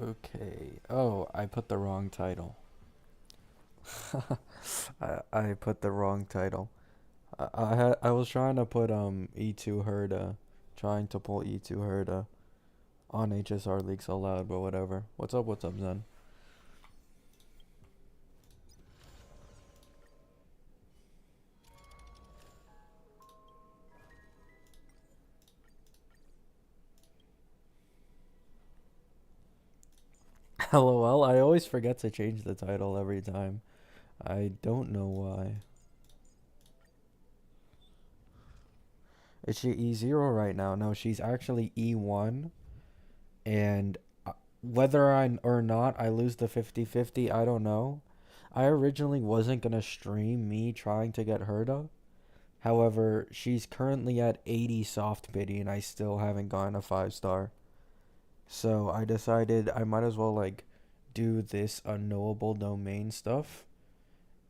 Okay. Oh, I put the wrong title. I put the wrong title. I was trying to put E2 Herda, trying to pull E2 Herda on HSR Leaks Allowed, but whatever. What's up, Zen? LOL, I always forget to change the title every time. I don't know why. Is she E0 right now? No, she's actually E1, and whether I or not I lose the 50-50, I don't know. I originally wasn't gonna stream me trying to get Herda. However, she's currently at 80 soft pity and I still haven't gotten a 5 star. So I decided I might as well like do this unknowable domain stuff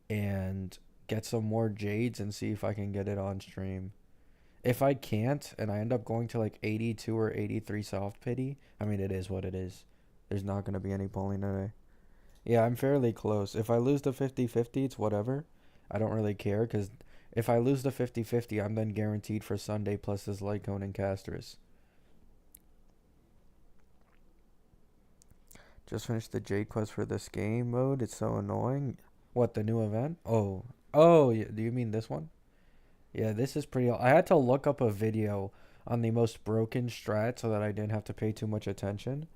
and get some more jades and see if I can get it on stream. If I can't and I end up going to like 82 or 83 soft pity, I mean it is what it is. There's not going to be any polling today. Yeah, I'm fairly close. If I lose the 50-50, it's whatever. I don't really care because if I lose the 50-50, I'm then guaranteed for Sunday plus this light cone and casters. Just finished the Jade quest for this game mode. It's so annoying. What, the new event? Oh. Oh, yeah, do you mean this one? Yeah, this is pretty. I had to look up a video on the most broken strat so that I didn't have to pay too much attention.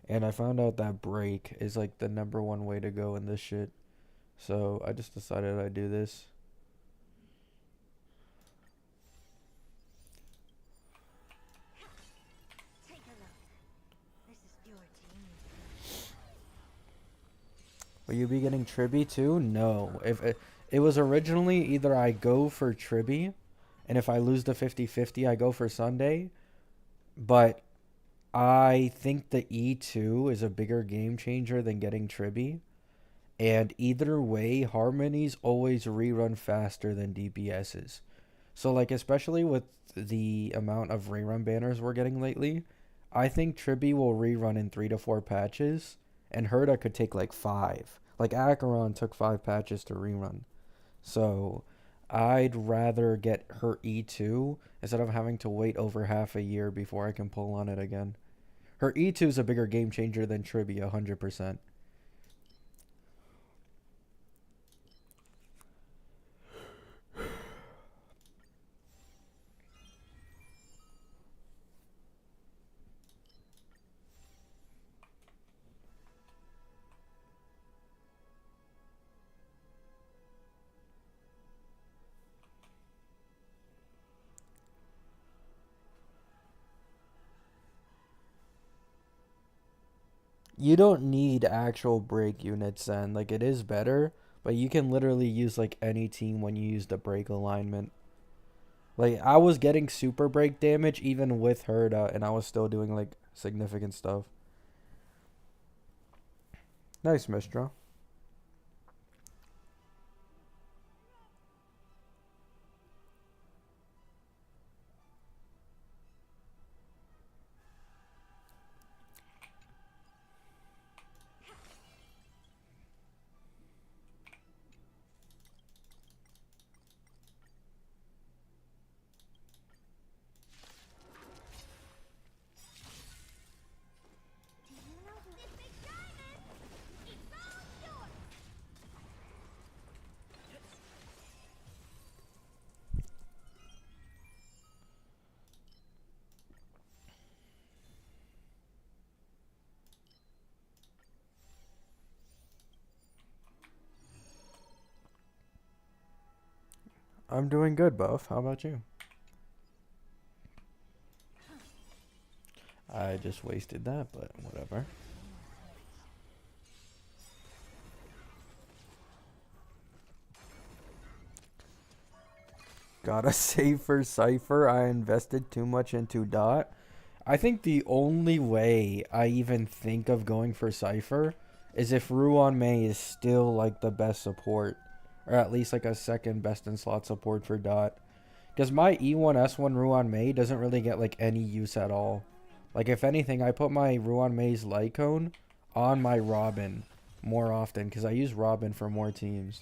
And I found out that break is like the number one way to go in this shit. So I just decided I'd do this. Will you be getting Tribby too? No. If it was originally either I go for Tribby, and if I lose the 50-50, I go for Sunday. But I think the E2 is a bigger game changer than getting Tribby. And either way, Harmonies always rerun faster than DPSs. So, like, especially with the amount of rerun banners we're getting lately, I think Tribby will rerun in 3 to 4 patches, and Herda could take like 5. Like, Acheron took 5 patches to rerun. So, I'd rather get her E2 instead of having to wait over half a year before I can pull on it again. Her E2 is a bigger game changer than Tribby, 100%. You don't need actual break units then. Like, it is better, but you can literally use like any team when you use the break alignment. Like, I was getting super break damage even with Herda, and I was still doing like significant stuff. Nice, Mistra. I'm doing good, Buff. How about you? I just wasted that, but whatever. Gotta save for Cypher. I invested too much into Dot. I think the only way I even think of going for Cypher is if Ruan Mei is still like the best support. Or at least like a second best in slot support for Dot. Because my E1 S1 Ruan Mei doesn't really get like any use at all. Like if anything, I put my Ruan Mei's light cone on my Robin more often because I use Robin for more teams.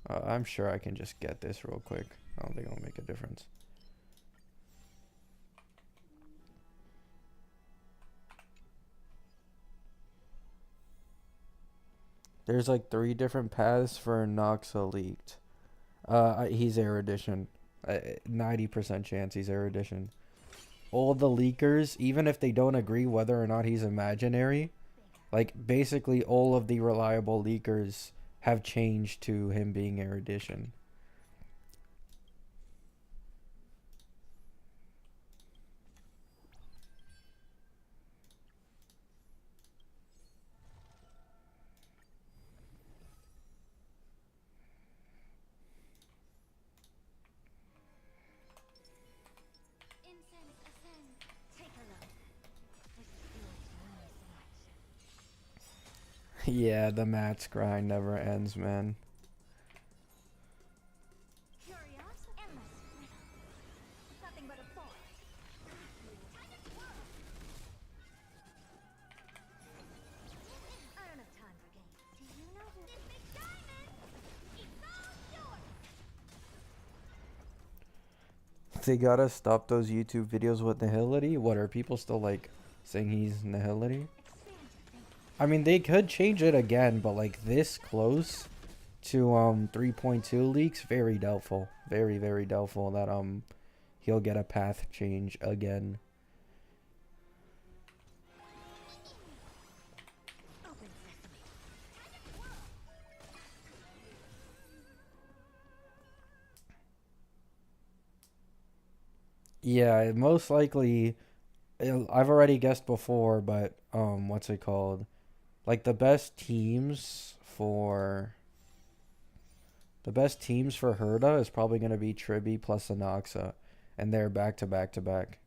I'm sure I can just get this real quick. I don't think it'll make a difference. There's like 3 different paths for Noxa leaked. He's Erudition. 90% chance he's Erudition. All the leakers, even if they don't agree whether or not he's imaginary, like basically all of the reliable leakers have changed to him being Erudition. Yeah, the match grind never ends, man. They gotta stop those YouTube videos with Nihility. What, are people still like saying he's Nihility? I mean, they could change it again, but like this close to 3.2 leaks, very doubtful. Very, very doubtful that he'll get a path change again. Yeah, most likely I've already guessed before, but what's it called? Like the best teams for Herda is probably going to be Tribby plus Anaxa, and they're back to back to back.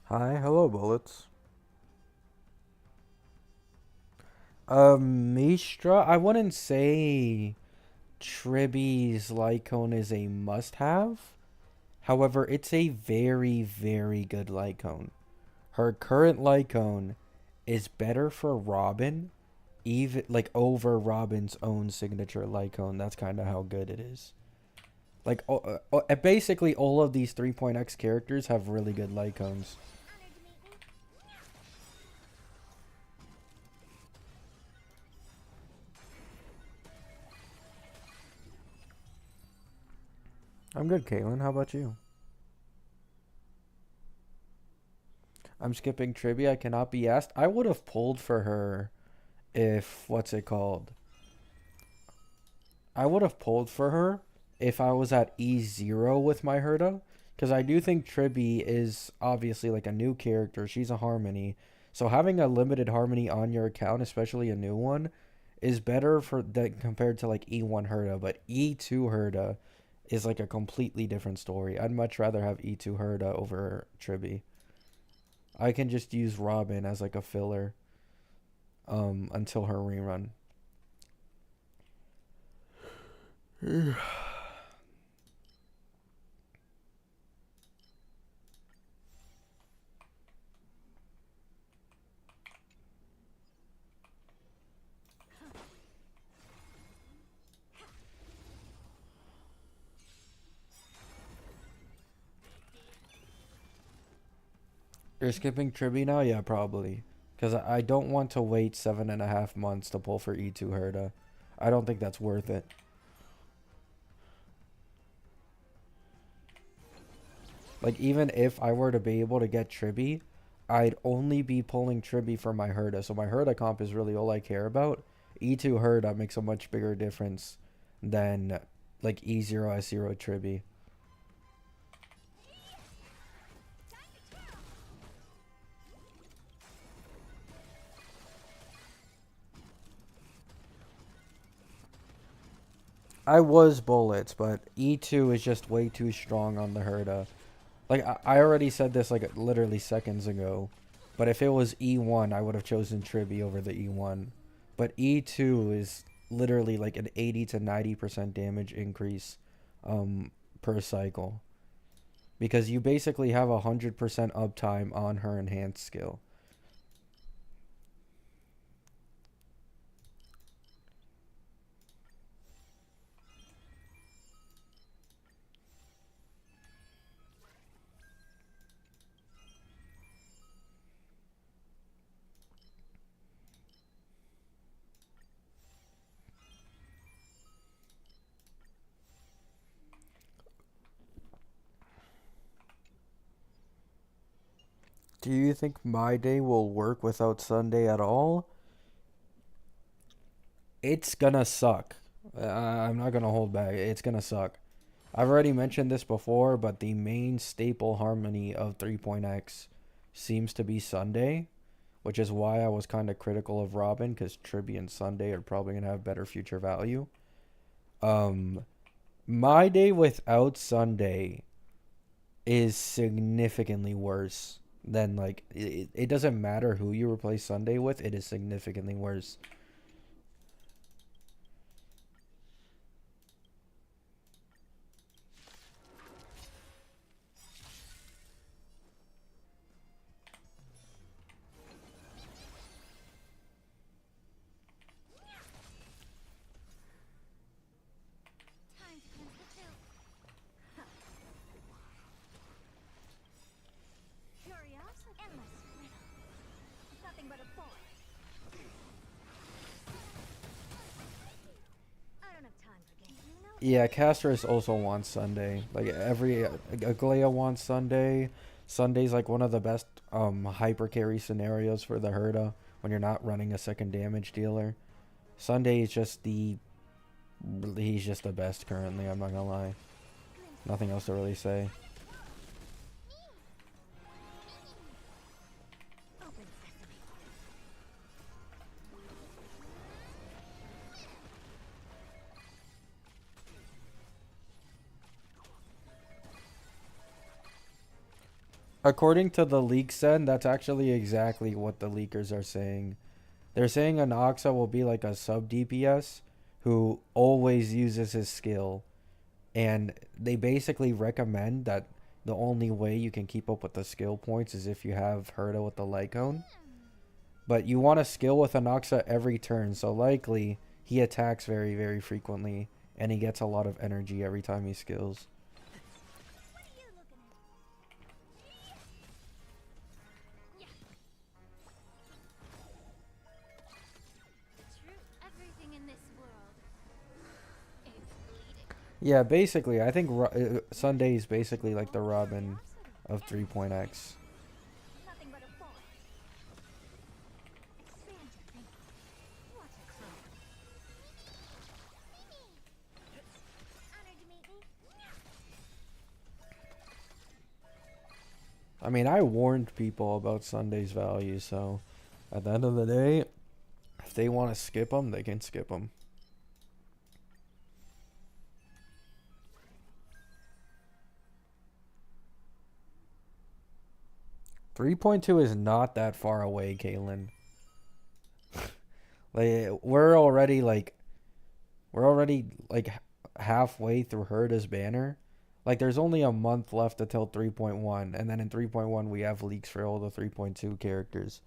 Hi, hello, bullets. Mistra, I wouldn't say Tribby's Lycone is a must-have. However, it's a very, very good Lycone. Her current Lycone is better for Robin, even like over Robin's own signature Lycone. That's kind of how good it is. Like, basically, all of these 3.x characters have really good Lycones. I'm good, Caitlin. How about you? I'm skipping trivia. I cannot be asked. I would have pulled for her if, what's it called? I would have pulled for her if I was at E0 with my Herda. Because I do think Tribby is obviously like a new character. She's a Harmony. So having a limited Harmony on your account, especially a new one, is better for that compared to like E1 Herda. But E2 Herda is like a completely different story. I'd much rather have E2 Herda over Tribby. I can just use Robin as like a filler until her rerun. You're skipping Tribby now? Yeah, probably. Because I don't want to wait 7.5 months to pull for E2 Herda. I don't think that's worth it. Like, even if I were to be able to get Tribby, I'd only be pulling Tribby for my Herda. So my Herda comp is really all I care about. E2 Herda makes a much bigger difference than like E0 S0 Tribby. I was bullets, but E2 is just way too strong on the Herda. Like, I already said this like literally seconds ago, but if it was E1, I would have chosen Tribby over the E1. But E2 is literally like an 80 to 90% damage increase per cycle. Because you basically have 100% uptime on her enhanced skill. Do you think my day will work without Sunday at all? It's gonna suck. I'm not gonna hold back. It's gonna suck. I've already mentioned this before, but the main staple harmony of 3.x seems to be Sunday, which is why I was kind of critical of Robin, because Tribby and Sunday are probably going to have better future value. Um, my day without Sunday is significantly worse than, like, it doesn't matter who you replace Sunday with, it is significantly worse. Yeah, Castris also wants Sunday. Like, every Aglaya wants Sunday. Sunday's like one of the best hyper carry scenarios for the Herda when you're not running a second damage dealer. Sunday is just the he's just the best currently, I'm not gonna lie. Nothing else to really say. According to the leak send, that's actually exactly what the leakers are saying. They're saying an Oxa will be like a sub DPS who always uses his skill, and they basically recommend that the only way you can keep up with the skill points is if you have Herda with the Lycone. But you want to skill with Anoxa every turn, so likely he attacks very, very frequently, and he gets a lot of energy every time he skills. Yeah, basically, I think Sunday is basically like the Robin of 3.x. I mean, I warned people about Sunday's value, so at the end of the day, if they want to skip them, they can skip them. 3.2 is not that far away, Kalen. Like, we're already like halfway through Herda's banner. Like, there's only a month left until 3.1, and then in 3.1 we have leaks for all the 3.2 characters.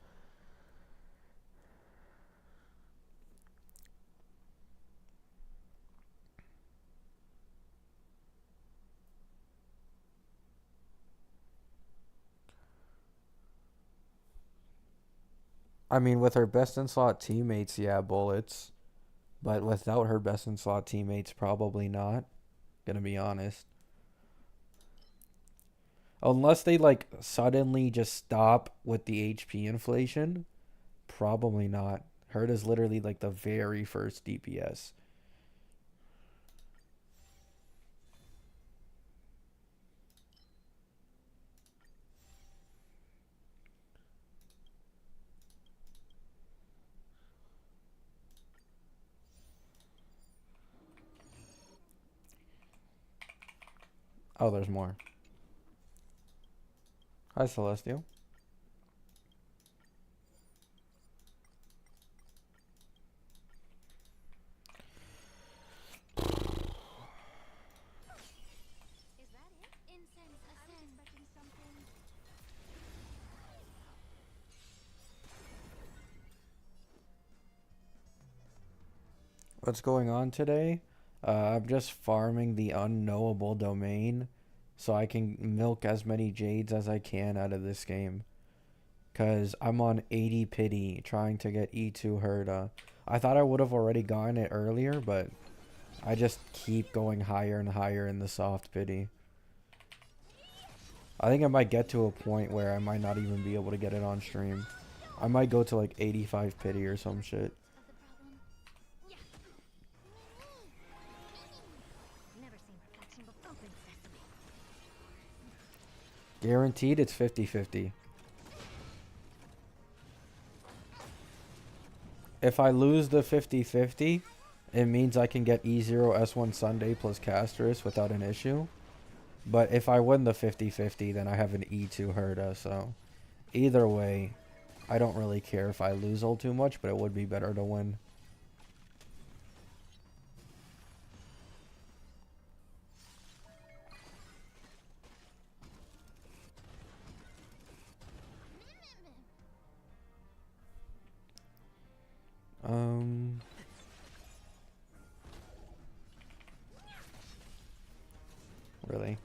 I mean, with her best in slot teammates, yeah, bullets. But without her best in slot teammates, probably not. Gonna be honest. Unless they like suddenly just stop with the HP inflation, probably not. Herd is literally like the very first DPS. Oh, there's more. Hi, Celestial. What's going on today? I'm just farming the unknowable domain so I can milk as many jades as I can out of this game. Because I'm on 80 pity trying to get E2 Hera. I thought I would have already gotten it earlier, but I just keep going higher and higher in the soft pity. I think I might get to a point where I might not even be able to get it on stream. I might go to like 85 pity or some shit. Guaranteed it's 50-50. If I lose the 50-50, it means I can get E0 S1 Sunday plus Casterus without an issue. But if I win the 50-50, then I have an E2 Herda, so either way, I don't really care if I lose all too much, but it would be better to win. Um, really?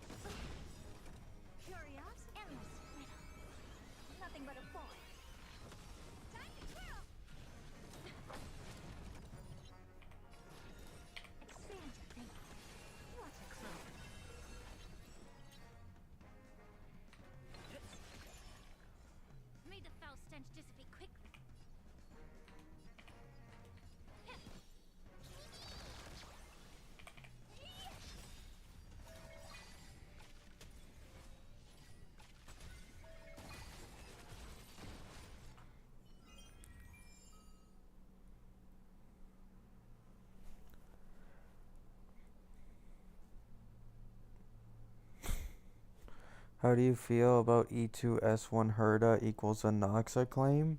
How do you feel about E2 S1 Herda equals a Noxa claim?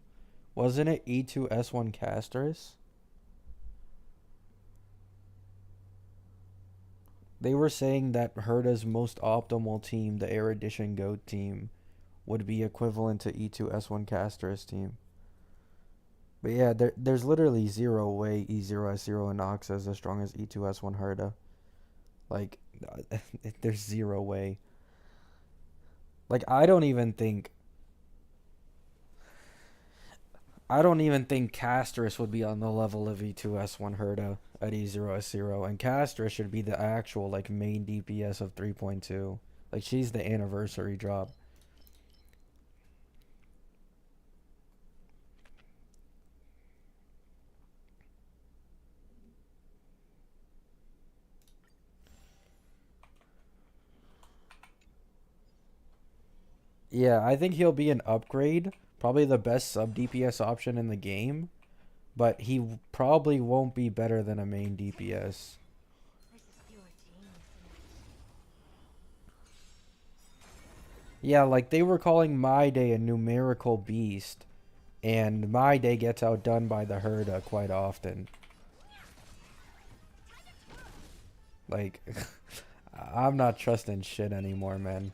Wasn't it E2 S1 Casterus? They were saying that Herda's most optimal team, the Erudition Goat team, would be equivalent to E2 S1 Casterus team. But yeah, there's literally zero way E0 S0 and Noxa is as strong as E2 S1 Herda. Like, there's zero way. Like, I don't even think Castrus would be on the level of E2S1 Herda at E0S0, and Castrus should be the actual like main DPS of 3.2. Like she's the anniversary drop. Yeah, I think he'll be an upgrade, probably the best sub DPS option in the game, but he probably won't be better than a main DPS. Yeah, like they were calling My Day a numerical beast, and My Day gets outdone by the Herda quite often. Like, I'm not trusting shit anymore, man.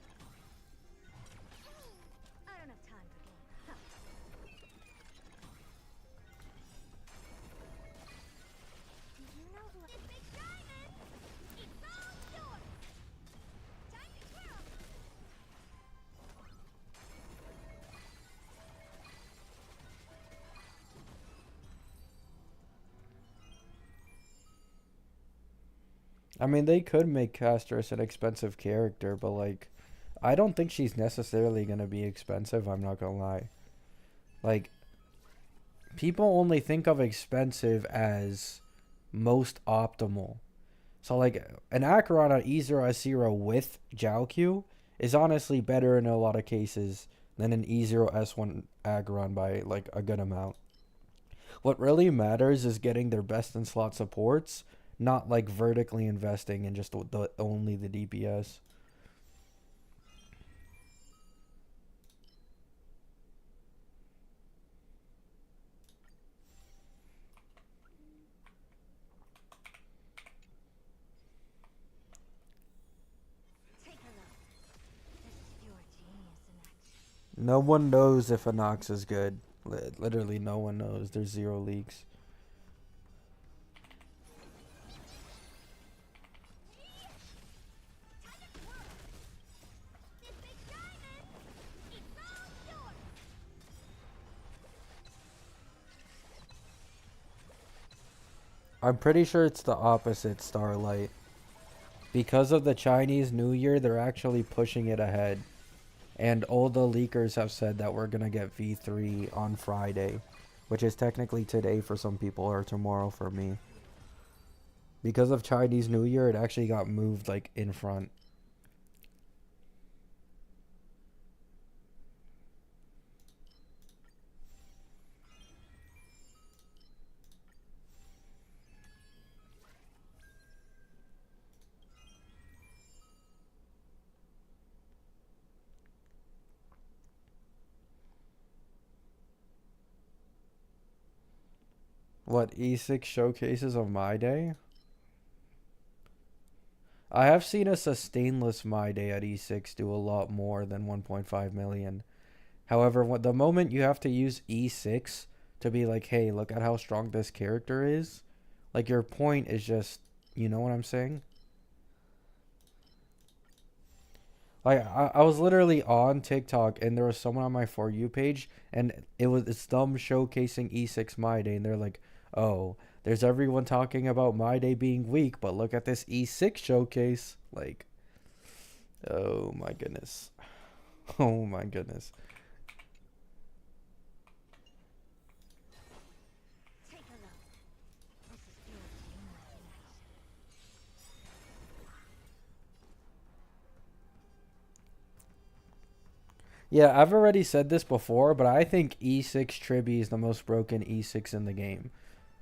I mean, they could make Castrus an expensive character, but like, I don't think she's necessarily gonna be expensive. I'm not gonna lie. Like, people only think of expensive as most optimal. So like an Acheron on E0S0 with Jiaoqiu is honestly better in a lot of cases than an E0S1 Acheron by like a good amount. What really matters is getting their best in slot supports, not like vertically investing in just only the DPS. No one knows if a Nox is good. Literally, no one knows. There's zero leaks. I'm pretty sure it's the opposite, Starlight. Because of the Chinese New Year, they're actually pushing it ahead. And all the leakers have said that we're going to get V3 on Friday, which is technically today for some people or tomorrow for me. Because of Chinese New Year, it actually got moved like in front. What, E6 showcases of my day? I have seen a sustainless my day at E6 do a lot more than 1.5 million. However, the moment you have to use E6 to be like, hey, look at how strong this character is, like your point is just, you know what I'm saying? Like I was literally on TikTok and there was someone on my For You page and it's them showcasing E6 My Day and they're like, oh, there's everyone talking about My Day being weak, but look at this E6 showcase. Like, oh my goodness. Oh my goodness. Yeah, I've already said this before, but I think E6 Tribi is the most broken E6 in the game.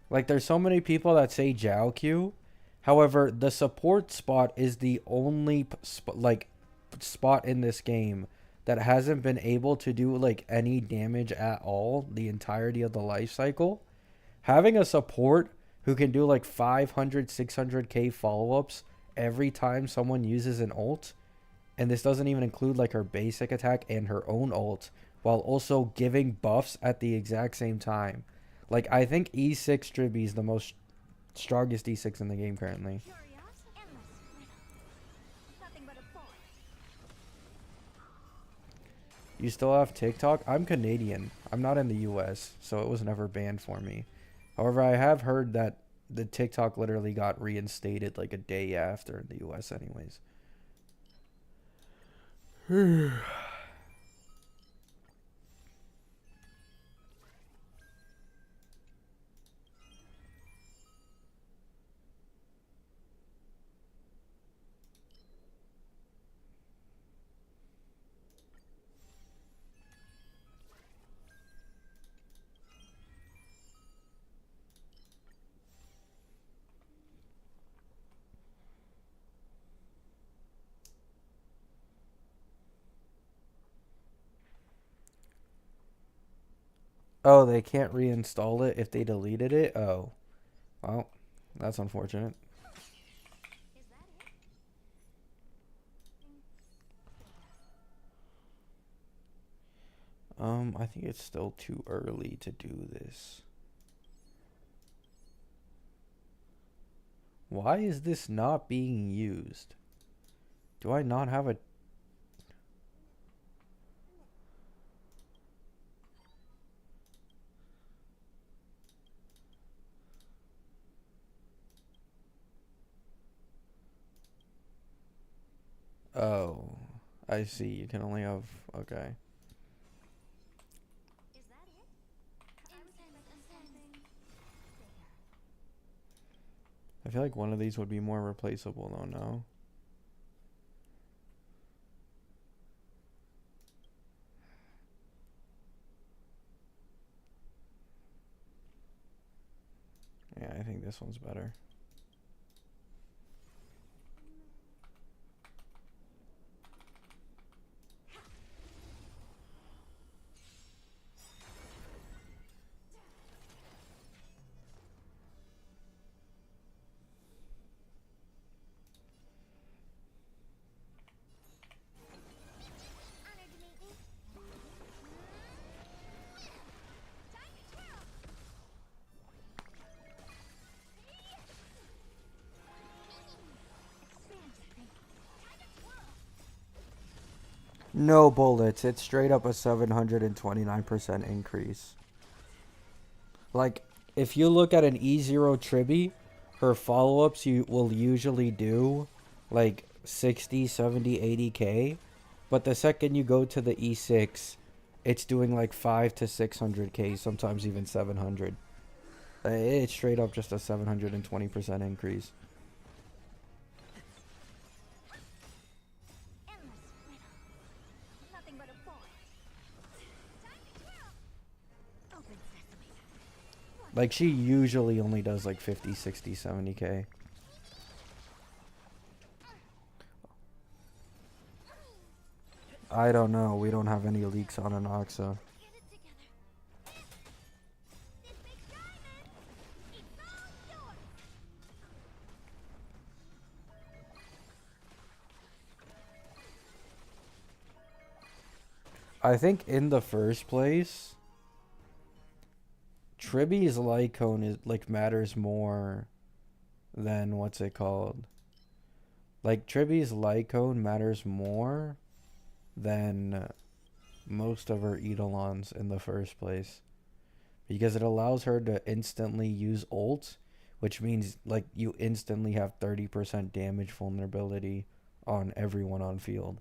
Like, there's so many people that say Jiao Q. However, the support spot is the only spot in this game that hasn't been able to do like any damage at all the entirety of the life cycle. Having a support who can do like 500, 600k follow-ups every time someone uses an ult, and this doesn't even include like her basic attack and her own ult, while also giving buffs at the exact same time. Like, I think E6 Dribby is the most strongest E6 in the game currently. You still have TikTok? I'm Canadian. I'm not in the US, so it was never banned for me. However, I have heard that the TikTok literally got reinstated like a day after in the US anyways. Oh, they can't reinstall it if they deleted it? Oh. Well, that's unfortunate. I think it's still too early to do this. Why is this not being used? Do I not have a... Oh. I see. You can only have. Okay. I feel like one of these would be more replaceable though, no? Yeah, I think this one's better. No bullets. It's straight up a 729% increase. Like, if you look at an E0 Tribby, her follow-ups you will usually do like 60, 70, 80k. But the second you go to the E6, it's doing like 5 to 600k, sometimes even 700. It's straight up just a 720% increase. Like, she usually only does like 50, 60, 70k. I don't know. We don't have any leaks on Anoxa. I think in the first place, Tribby's light cone is like matters more than what's it called? Like Tribby's light cone matters more than most of her Eidolons in the first place. Because it allows her to instantly use ult, which means like you instantly have 30% damage vulnerability on everyone on field.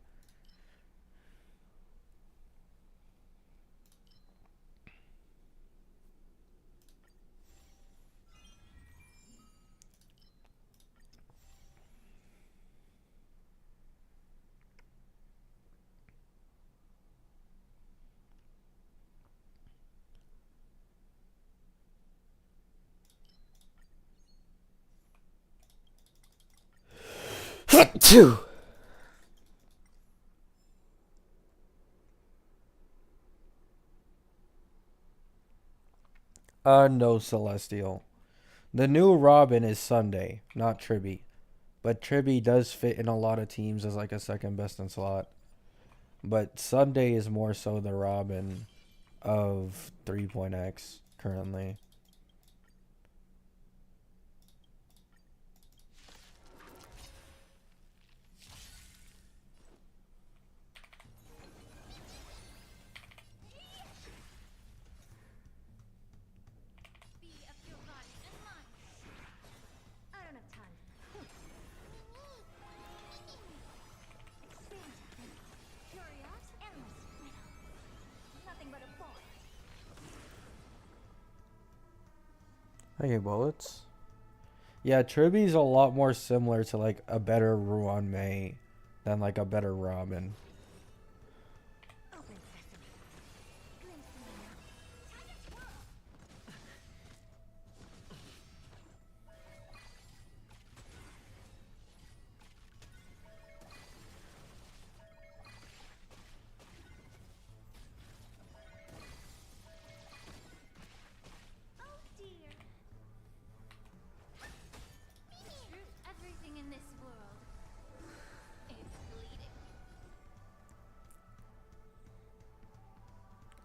Two. No Celestial. The new Robin is Sunday, not Tribby. But Tribby does fit in a lot of teams as like a second best in slot. But Sunday is more so the Robin of 3.x currently. Okay, bullets. Yeah, Tribby's a lot more similar to like a better Ruan Mei than like a better Robin.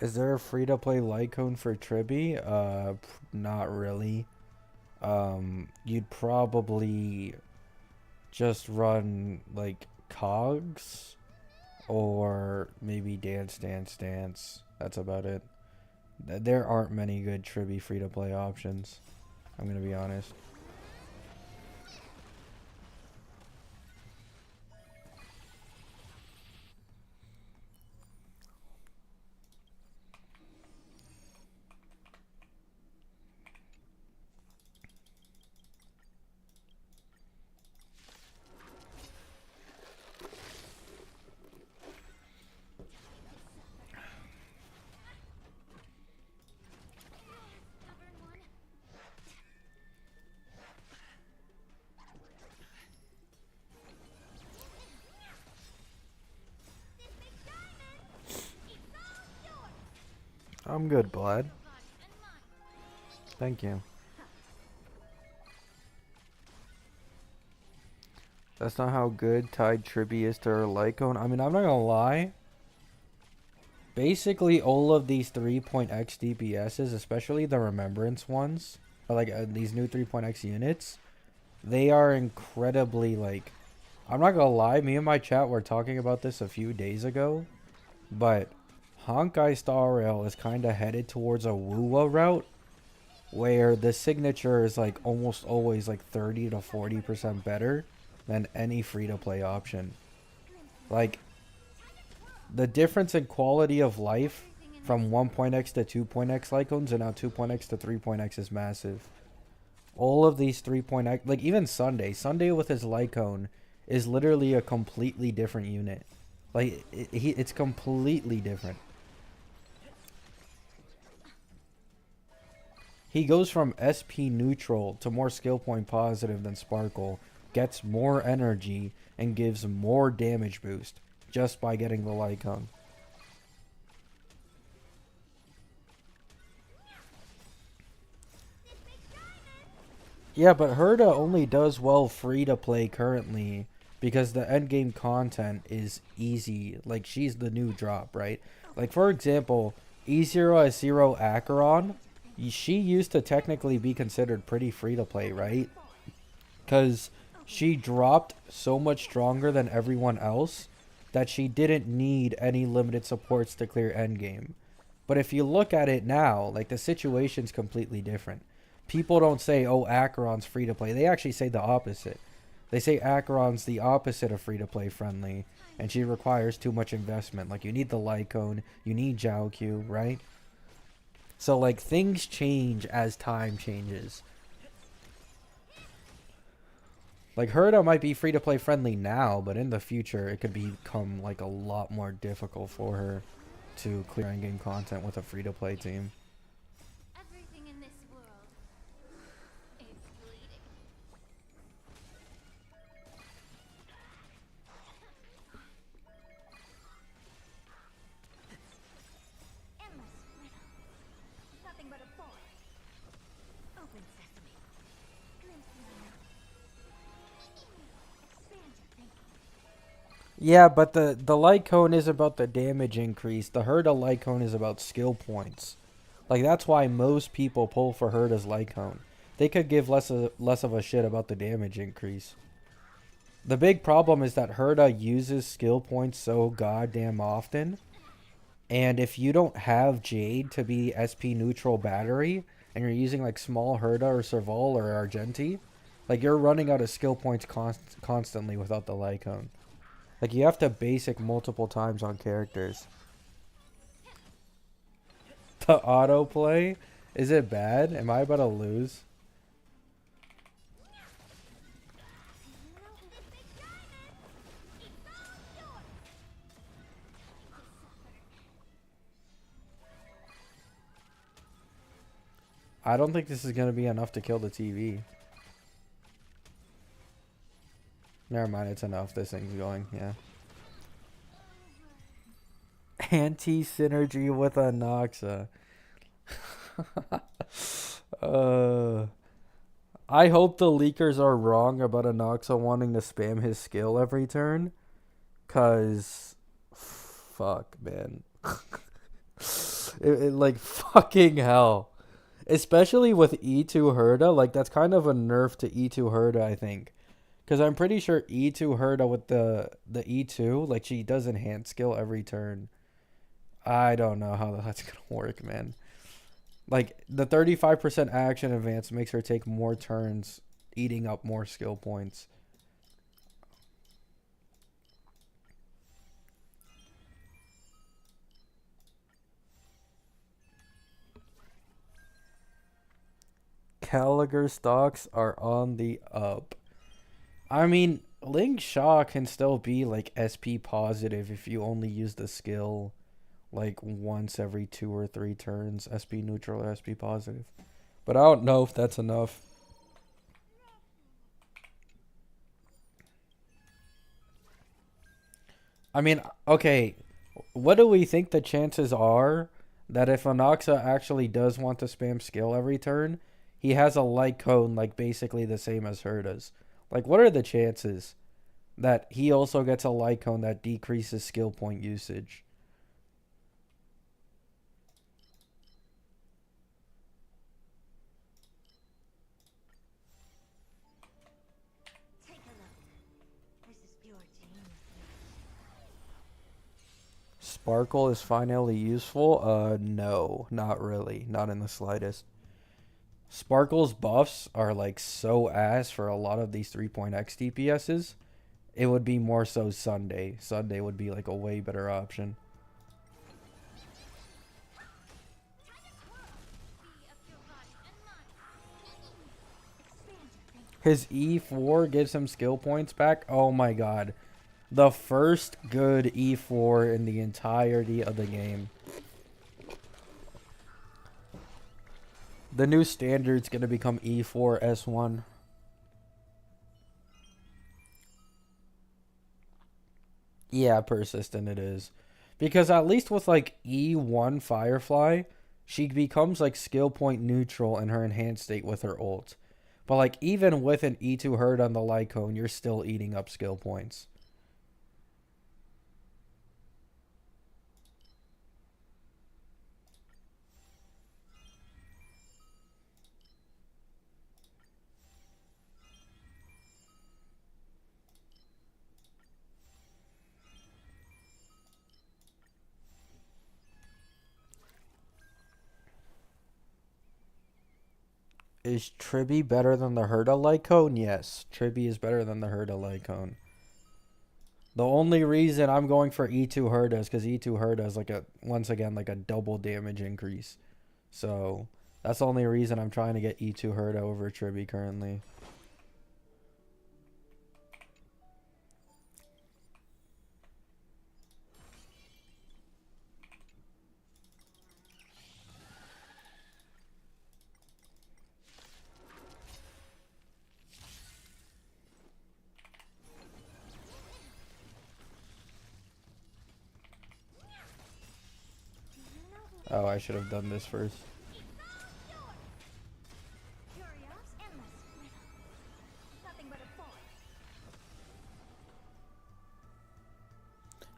Is there a free to play light cone for Tribby? Not really. You'd probably just run like Cogs or maybe Dance Dance Dance. That's about it. There aren't many good Tribby free to play options. I'm gonna be honest. I'm good, bud. Thank you. That's not how good tied Tribby is to her Lycone. I mean, I'm not gonna lie. Basically, all of these 3.x DPSs, especially the Remembrance ones, or like these new 3.x units, they are incredibly, like, I'm not gonna lie, me and my chat were talking about this a few days ago, but Honkai Star Rail is kind of headed towards a Wuwa route, where the signature is like almost always like 30 to 40% better than any free-to-play option. Like, the difference in quality of life from 1.x to 2.x Lycones and now 2.x to 3.x is massive. All of these 3.x, like even Sunday with his Lycone is literally a completely different unit. Like, it's completely different. He goes from SP neutral to more skill point positive than Sparkle, gets more energy, and gives more damage boost just by getting the Lycone. Yeah, but Herda only does well free to play currently because the endgame content is easy. Like, she's the new drop, right? Like, for example, E0 Acheron, she used to technically be considered pretty free to play, right? Because she dropped so much stronger than everyone else that she didn't need any limited supports to clear endgame. But if you look at it now, like, the situation's completely different. People don't say, oh, Acheron's free to play. They actually say the opposite. They say Acheron's the opposite of free to play friendly, and she requires too much investment. Like, you need the Lycone, you need Jiaoqiu, right? So, like, things change as time changes. Like, Herda might be free to play friendly now, but in the future, it could become, like, a lot more difficult for her to clear endgame content with a free to play team. Everything in this world is bleeding. Endless riddle. Nothing but a forest. Open sesame. Glimpse into expand your thinking. Yeah, but the Lycone is about the damage increase. The Herda Lycone is about skill points. Like, that's why most people pull for Herda's Lycone. They could give less of a shit about the damage increase. The big problem is that Herda uses skill points so goddamn often. And if you don't have Jade to be SP neutral battery, and you're using like small Herda or Serval or Argenti, like, you're running out of skill points constantly without the Lycone. Like, you have to basic multiple times on characters. The autoplay? Is it bad? Am I about to lose? I don't think this is going to be enough to kill the TV. Never mind, it's enough. This thing's going, yeah. Anti-synergy with Anoxa. I hope the leakers are wrong about Anoxa wanting to spam his skill every turn. Cause, fuck, man. Like, fucking hell. Especially with E2 Herda, like, that's kind of a nerf to E2 Herda, I think. Because I'm pretty sure E2 Herda with the E2, like, she does enhance skill every turn. I don't know how that's going to work, man. Like, the 35% action advance makes her take more turns, eating up more skill points. Caliger stocks are on the up. I mean, Ling Sha can still be like SP positive if you only use the skill like once every 2 or 3 turns, SP neutral or SP positive. But I don't know if that's enough. I mean, okay, what do we think the chances are that if Anoxa actually does want to spam skill every turn, he has a light cone like basically the same as her does. Like, what are the chances that he also gets a light cone that decreases skill point usage? Take a look. This is pure genius. Sparkle is finally useful? No, not really. Not in the slightest. Sparkle's buffs are like so ass for a lot of these 3.x DPSs. It would be more so Sunday. Sunday would be like a way better option. His E4 gives him skill points back. Oh my god. The first good E4 in the entirety of the game. The new standard's going to become E4 S1. Yeah, persistent it is. Because at least with like E1 Firefly, she becomes like skill point neutral in her enhanced state with her ult. But like even with an E2 Herd on the light cone, you're still eating up skill points. Is Tribby better than the Herda light cone? Yes, Tribby is better than the Herda light cone. The only reason I'm going for E2 Herda is because E2 Herda is like a, once again, like a double damage increase. So that's the only reason I'm trying to get E2 Herda over Tribby currently. Oh, I should have done this first.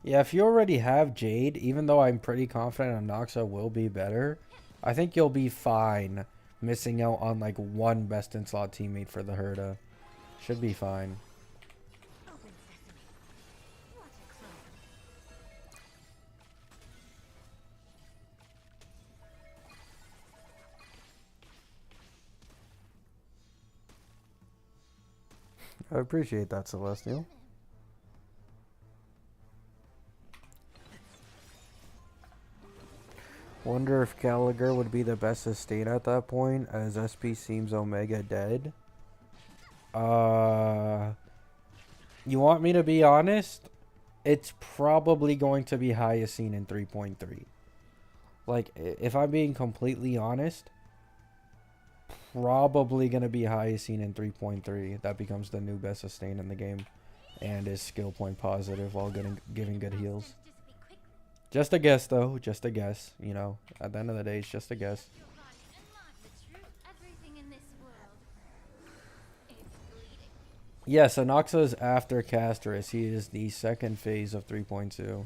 Yeah, if you already have Jade, even though I'm pretty confident Anoxa will be better, I think you'll be fine missing out on like one best in slot teammate for the Herda. Should be fine. I appreciate that, Celestial. Wonder if Gallagher would be the best sustain at that point, as SP seems Omega dead. You want me to be honest? It's probably going to be Hyacine in 3.3. Like, if I'm being completely honest, probably going to be Hyacine in 3.3. That becomes the new best sustain in the game. And is skill point positive while giving good heals. Just a guess, though. Just a guess. You know, at the end of the day, it's just a guess. Yes, Anoxa is after Castris. He is the second phase of 3.2.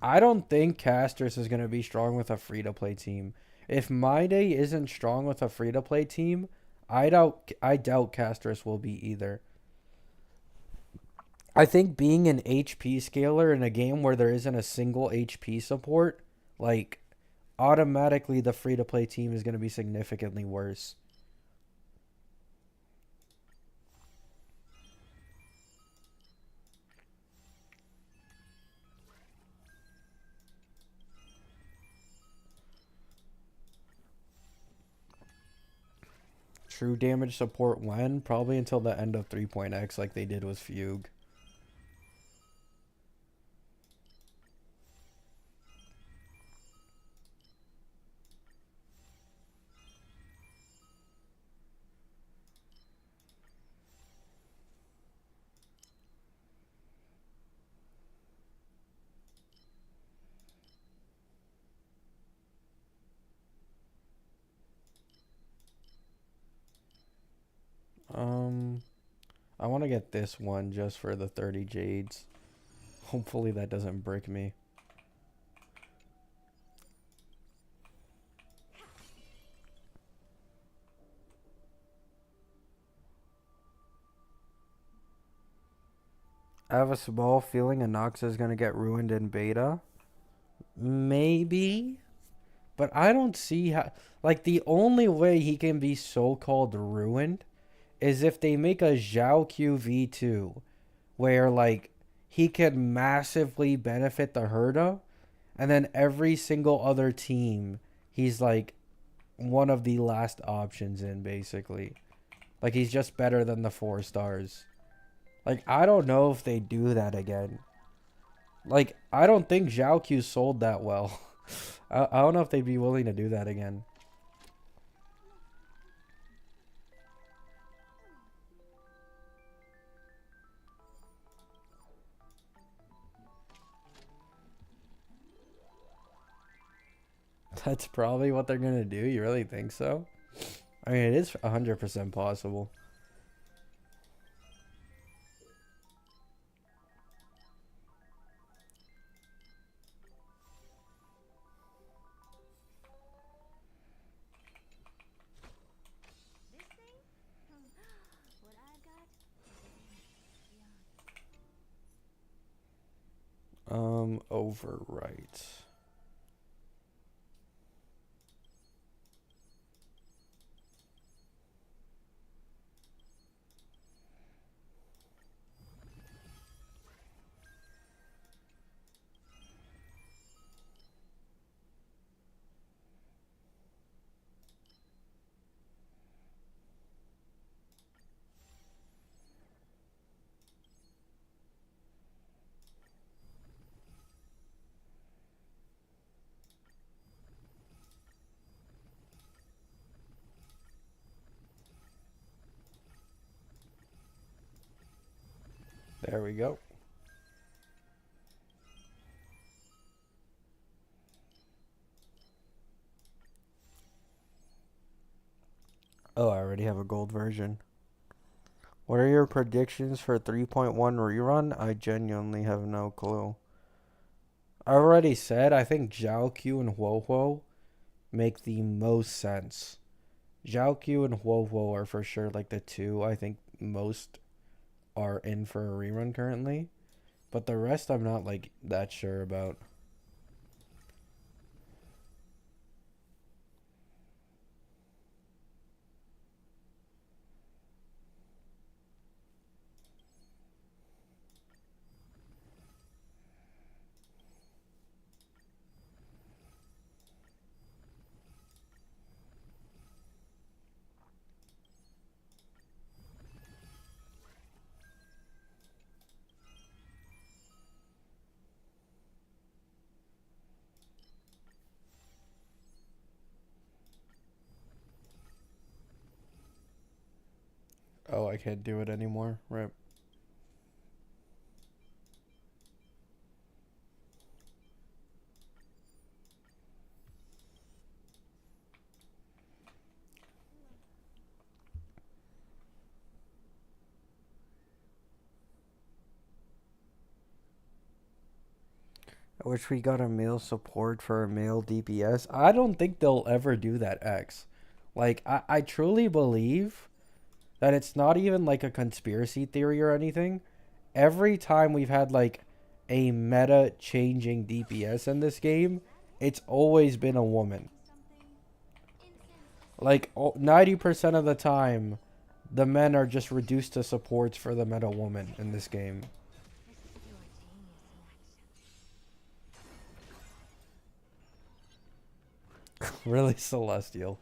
I don't think Castris is going to be strong with a free-to-play team. If My Day isn't strong with a free-to-play team, I doubt Castris will be either. I think being an HP scaler in a game where there isn't a single HP support, like, automatically the free-to-play team is going to be significantly worse. True damage support when? Probably until the end of 3.x like they did with Fugue. I want to get this one just for the 30 jades. Hopefully that doesn't break me. I have a small feeling Anoxa is going to get ruined in beta. Maybe. But I don't see how. Like, the only way he can be so called ruined is if they make a Zhao Q V2 where, like, he can massively benefit the Herda, and then every single other team, he's like one of the last options in, basically. Like, he's just better than the 4 stars. Like, I don't know if they do that again. Like, I don't think Zhao Q sold that well. I don't know if they'd be willing to do that again. That's probably what they're gonna do. You really think so? I mean, it is 100% possible. This thing? What I got is beyond. Overwrite. There we go. Oh, I already have a gold version. What are your predictions for 3.1 rerun? I genuinely have no clue. I already said I think Zhao Q and Huo make the most sense. Zhao Q and Huo are for sure like the two I think most are in for a rerun currently. But the rest I'm not like that sure about. Oh, I can't do it anymore. Right. I wish we got a male support for a male DPS. I don't think they'll ever do that, X. Like, I truly believe that it's not even like a conspiracy theory or anything. Every time we've had like a meta changing DPS in this game, it's always been a woman. Something insensitive. Like 90% of the time, the men are just reduced to supports for the meta woman in this game. This is pure genius in action. Really celestial.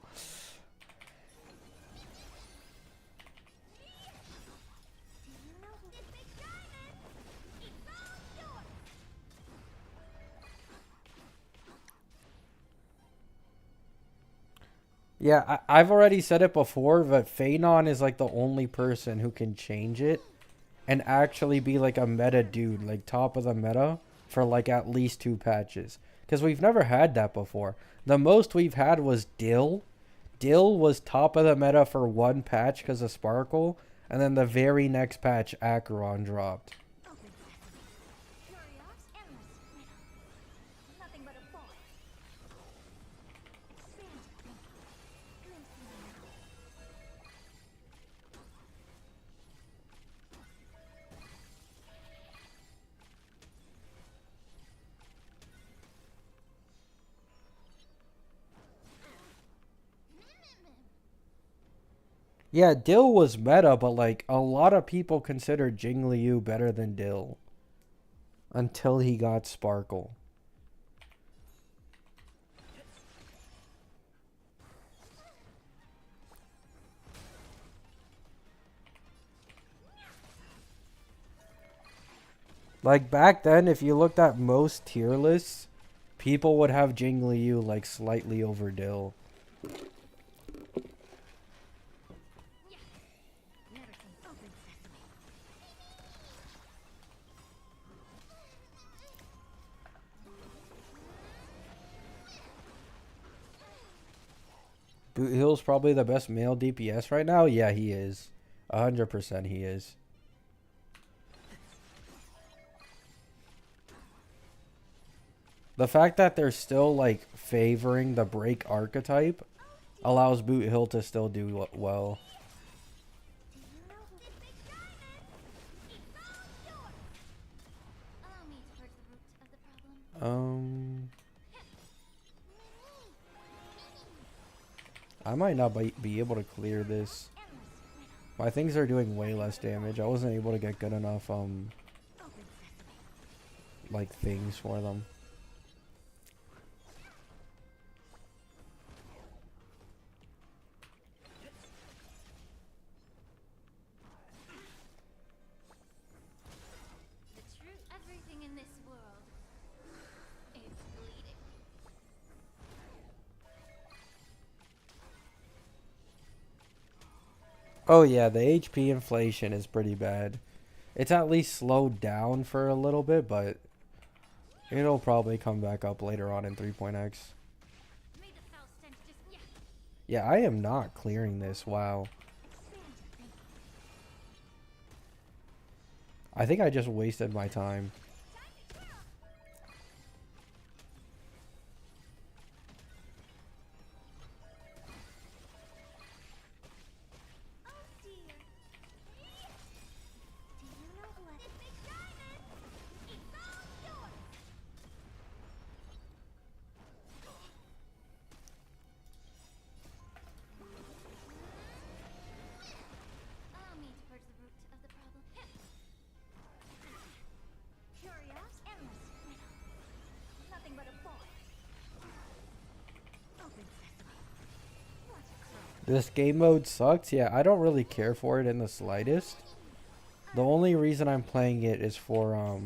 Yeah, I've already said it before, but Phanon is like the only person who can change it and actually be like a meta dude, like top of the meta for like at least 2 patches. Because we've never had that before. The most we've had was Dill. Dill was top of the meta for 1 patch because of Sparkle, And then the very next patch, Acheron dropped. Open sesame. Curious, endless riddle. Nothing but a boy. Expand thinking. Glimpsing now. Yeah, Dill was meta, but like a lot of people considered Jing Liu better than Dill until he got Sparkle. Like back then, if you looked at most tier lists, people would have Jing Liu like slightly over Dill. Never seen open sesame. Boot Hill's probably the best male DPS right now. Yeah, he is. 100% he is. The fact that they're still like favoring the break archetype allows Boot Hill to still do well. Do you know who this big diamond? It's all yours. Allow me to purge the root of the problem. I might not be able to clear this. Endless riddle. My things are doing way less damage. I wasn't able to get good enough Open sesame. like things for them. The truth, everything in this world is bleeding. Oh yeah, the HP inflation is pretty bad. It's at least slowed down for a little bit, but it'll probably come back up later on in 3.x. May the foul stench just Yeah, I am not clearing this. Wow. expand thinking. I think I just wasted my time. Oh dear. Do you know what this big diamond? It's all yours. Allow me to purge the root of the problem. Curious, endless riddle. Nothing but a boy. Open sesame. What a crow. This game mode sucks. Yeah, I don't really care for it in the slightest. The only reason I'm playing it is for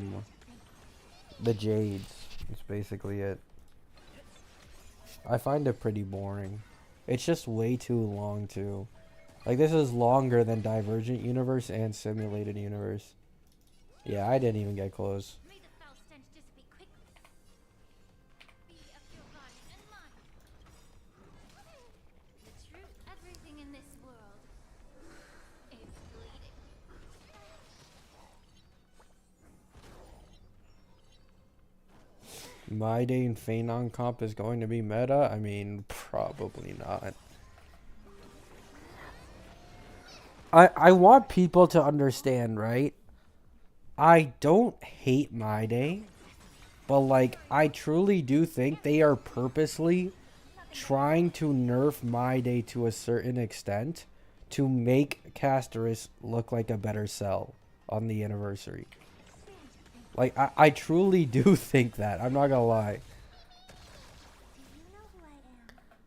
the Jades. It's basically it. I find it pretty boring. It's just way too long too. Like this is longer than Divergent Universe and Simulated Universe. Yeah, I didn't even get close. May the foul stench dissipate quickly. Be of your body and mind. The truth, everything in this world is bleeding. My day in Phenon comp is going to be meta? I mean, probably not. I want people to understand, right? I don't hate My Day, but like I truly do think they are purposely trying to nerf My Day to a certain extent to make Casterus look like a better cell on the anniversary. Like I truly do think that. I'm not gonna lie. Do you know who I am?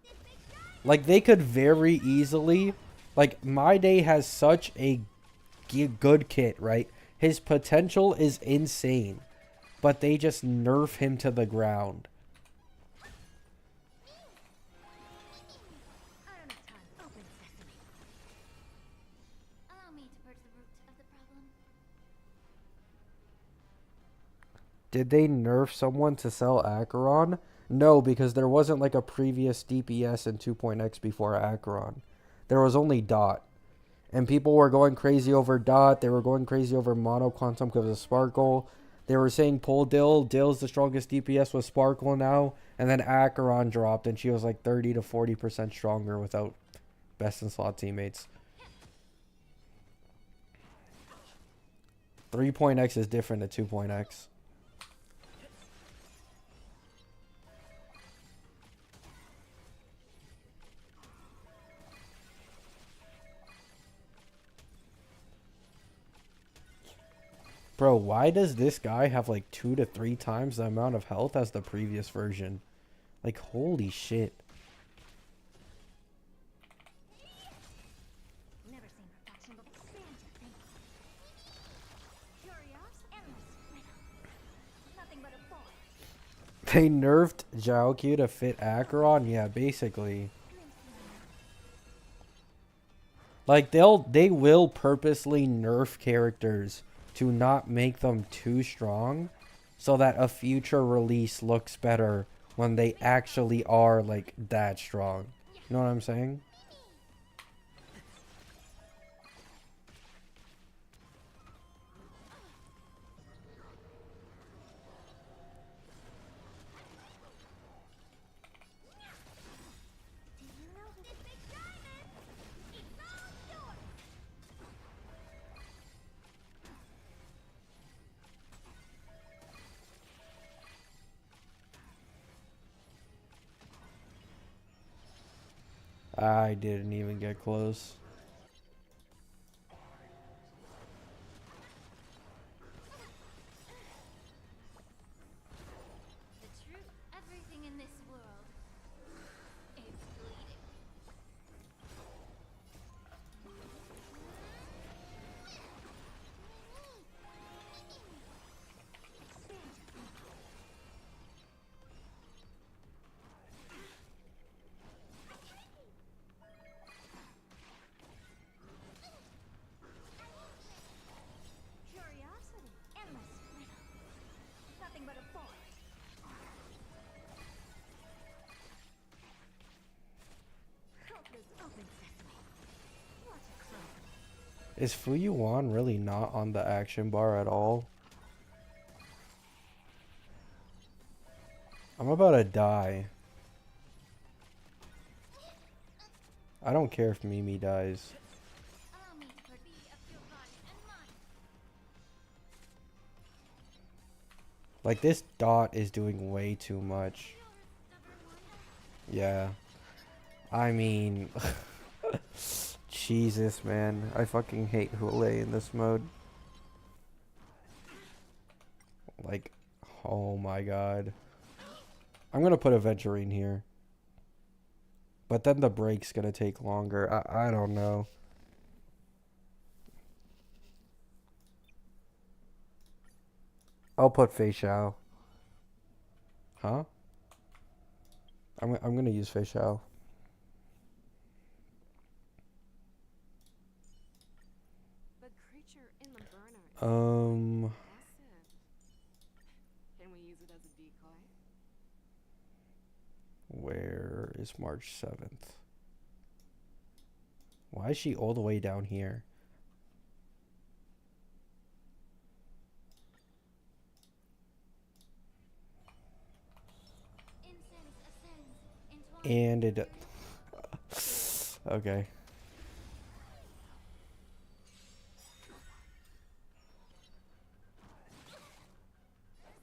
This big diamond. Like they could very easily, like My Day has such a good kit, right? His potential is insane, but they just nerf him to the ground. I don't have time. Open sesame. Allow me to purge the root of the problem. Did they nerf someone to sell Acheron? No, because there wasn't like a previous DPS in 2.x before Acheron. There was only Dot. And people were going crazy over Dot. They were going crazy over Mono Quantum because of Sparkle. They were saying pull Dill. Dill's the strongest DPS with Sparkle now. And then Acheron dropped, and she was like 30 to 40% stronger without best in slot teammates. 3.x is different to 2.x. Bro, why does this guy have like 2 to 3 times the amount of health as the previous version? Like, holy shit. Never seen perfection before. Stand your thing. Curious, endless. Nothing but a boy. They nerfed Jiaoqiu to fit Acheron? Yeah, basically. Like, they will purposely nerf characters to not make them too strong so that a future release looks better when they actually are, like, that strong. You know what I'm saying? Do you know who this big diamond? It's all yours. I didn't even get close. The truth, everything in this world is bleeding. Curiosity, endless. Nothing but a boy. Hopeless open sesame. Watch it close. Is Fuyuan really not on the action bar at all? I'm about to die. I don't care if Mimi dies. Allow me to purge of your body and mind. Like, this Dot is doing way too much. Yeah. I mean... Jesus, man. I fucking hate Hule in this mode. Like, oh my god. I'm gonna put a Venturine here. But then the break's gonna take longer. I don't know. I'll put Fei Xiao. Huh? I'm gonna use Fei Xiao. The creature in the burner is Um, impressive. Can we use it as a decoy? where is March 7th? Why is she all the way down here? Incense ascends, And entwined. it... Okay.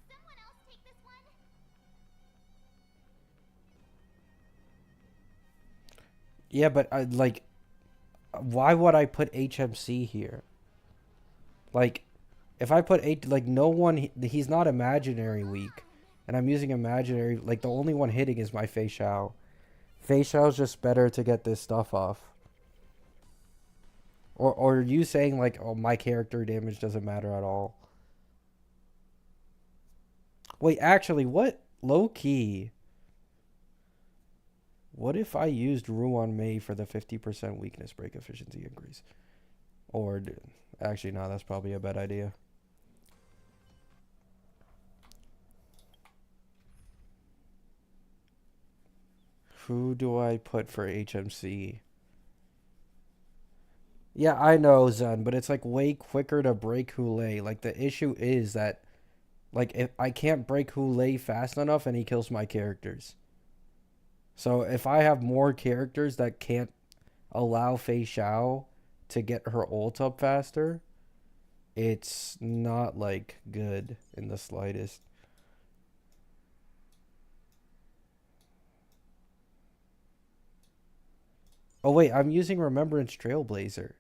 Someone else take this one? Yeah, but I like... Why would I put HMC here? Like, if I put eight, like, no one, he's not imaginary weak. And I'm using imaginary, like, the only one hitting is my Fei Xiao. Fei Xiao's just better to get this stuff off. Or are you saying, like, oh, my character damage doesn't matter at all? Wait, actually, what? Low key. What if I used Ruan Mei for the 50% weakness break efficiency increase? Or, actually, no, that's probably a bad idea. Who do I put for HMC? Yeah, I know, Zen, but it's like way quicker to break Hule. Like the issue is that like if I can't break Hule fast enough and he kills my characters. So if I have more characters that can't allow Fei Xiao to get her ult up faster, it's not like good in the slightest. Oh wait, I'm using Remembrance Trailblazer.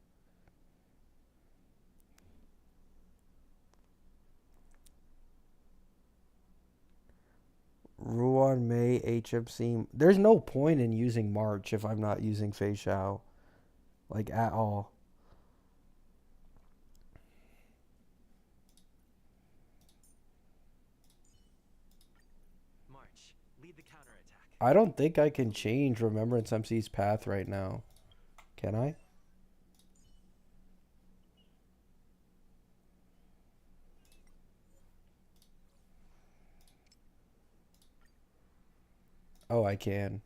Ruan Mei HMC. There's no point in using March if I'm not using Fei Xiao. Like at all. March, lead the counterattack. I don't think I can change Remembrance MC's path right now. Can I? Oh, I can.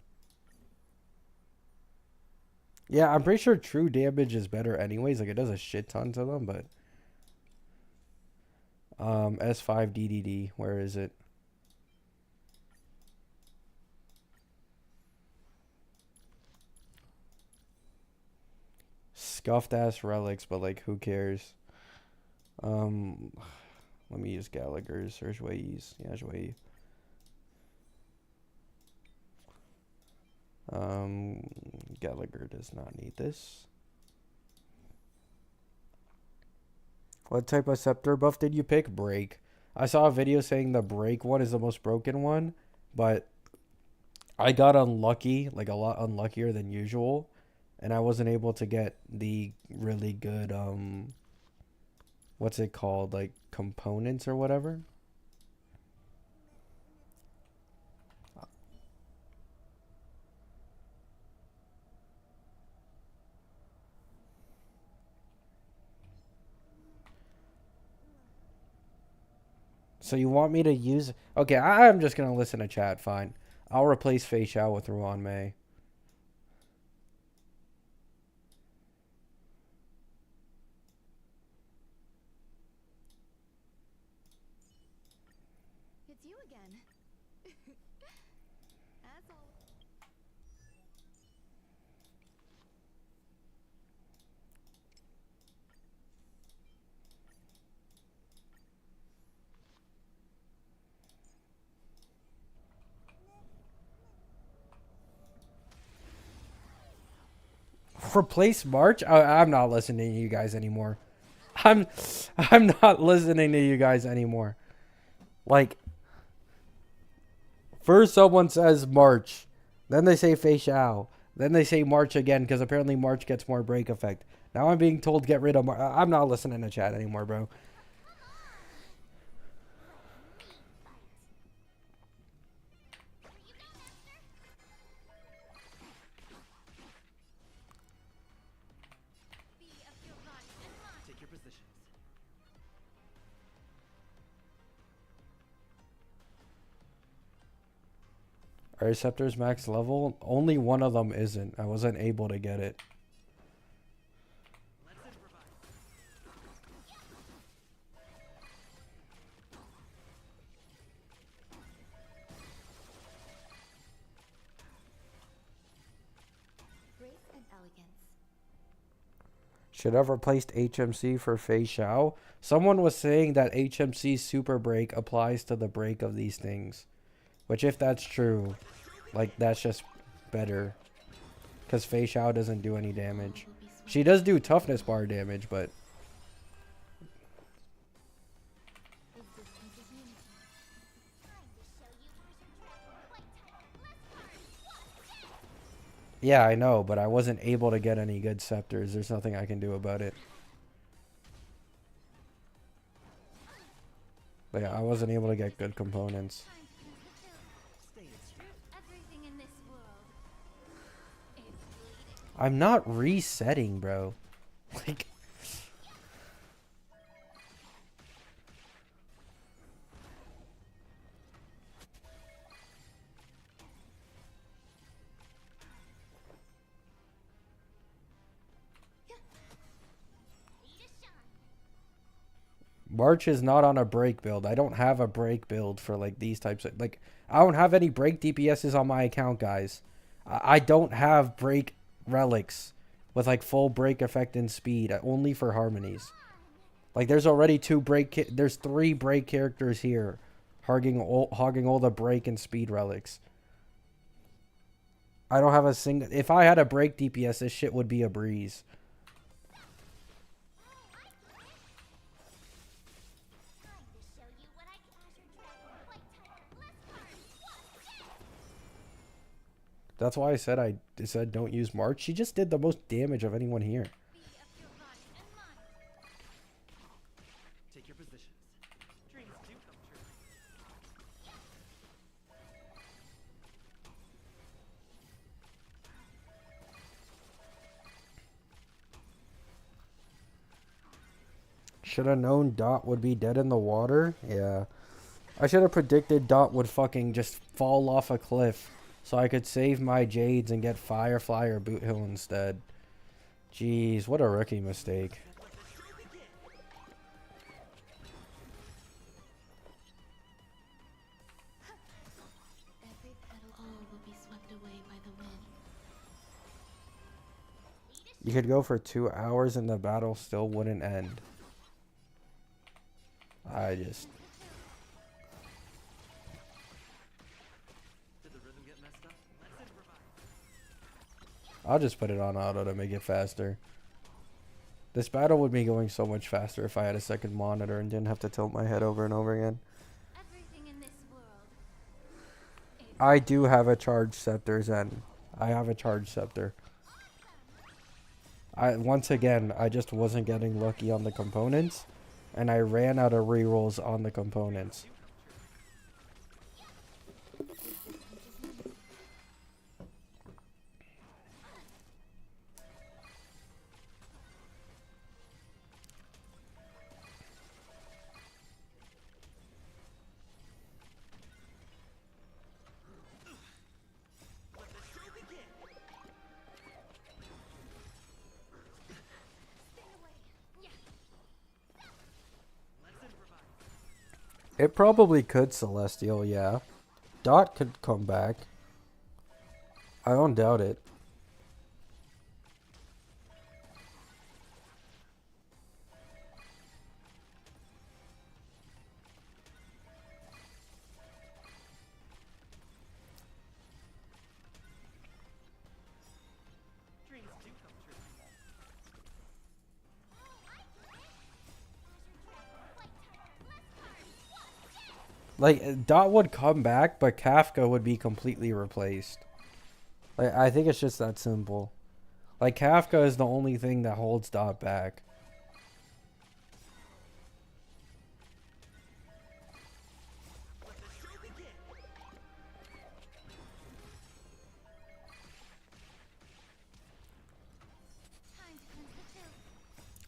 Yeah, I'm pretty sure true damage is better anyways. Like it does a shit ton to them, but S5 DDD, where is it? Scuffed ass relics, but like who cares? Um Let me use Gallagher's or Zhui's. Yeah, Zhui. Um Gallagher does not need this. What type of scepter buff did you pick? Break. I saw a video saying the break one is the most broken one, but I got unlucky, like a lot unluckier than usual, and I wasn't able to get the really good what's it called? Like components or whatever. So you want me to use okay, I'm just gonna listen to chat, fine. I'll replace Fei Xiao with Ruan Mei. It's you again. As always. Replace March? I'm not listening to you guys anymore. I'm I'm not listening to you guys anymore. Like first someone says March, then they say Fei Xiao, then they say March again because apparently March gets more break effect. Now I'm being told get rid of March. I'm not listening to chat anymore, bro. Be of your body and mind. Take your positions. Are scepters max level? Only one of them isn't. I wasn't able to get it. Let's improvise. Grace and elegance. Should have replaced HMC for Fei Xiao. Someone was saying that HMC super break applies to the break of these things. Which if that's true, like that's just better. Because Fei Xiao doesn't do any damage. Will be sweet. She does do toughness bar damage, but Existence is unity. Time to show you treasure trap. White type. yeah, I know, but I wasn't able to get any good scepters. There's nothing I can do about it. But yeah, I wasn't able to get good components. Time to use the filter. Stay in stream. Everything in this world is bleeding. I'm not resetting, bro. Like, March is not on a break build. I don't have a break build for like these types of like I don't have any break DPSs on my account, guys. I don't have break relics with like full break effect and speed only for harmonies. Like there's already there's 3 break characters here hogging all the break and speed relics. I don't have a single. If I had a break DPS, this shit would be a breeze. That's why I said don't use March. She just did the most damage of anyone here. Take your positions. Dreams do come true. Should have known Dot would be dead in the water. Yeah. I should have predicted Dot would fucking just fall off a cliff so I could save my Jades and get Firefly or Boot Hill instead. Jeez, what a rookie mistake. Every petal all will be swept away by the wind. You could go for 2 hours and the battle still wouldn't end. Did the rhythm get messed up? Let's improvise. I'll just put it on auto to make it faster. This battle would be going so much faster if I had a second monitor and didn't have to tilt my head over and over again. Everything in this world. I do have a charged scepter, Zen. I have a charged scepter. Once again, I just wasn't getting lucky on the components, and I ran out of rerolls on the components. It probably could Celestial, yeah. Dot could come back. I don't doubt it. Dreams do come true. Like, Dot would come back, but Kafka would be completely replaced. Like, I think it's just that simple. Like, Kafka is the only thing that holds Dot back.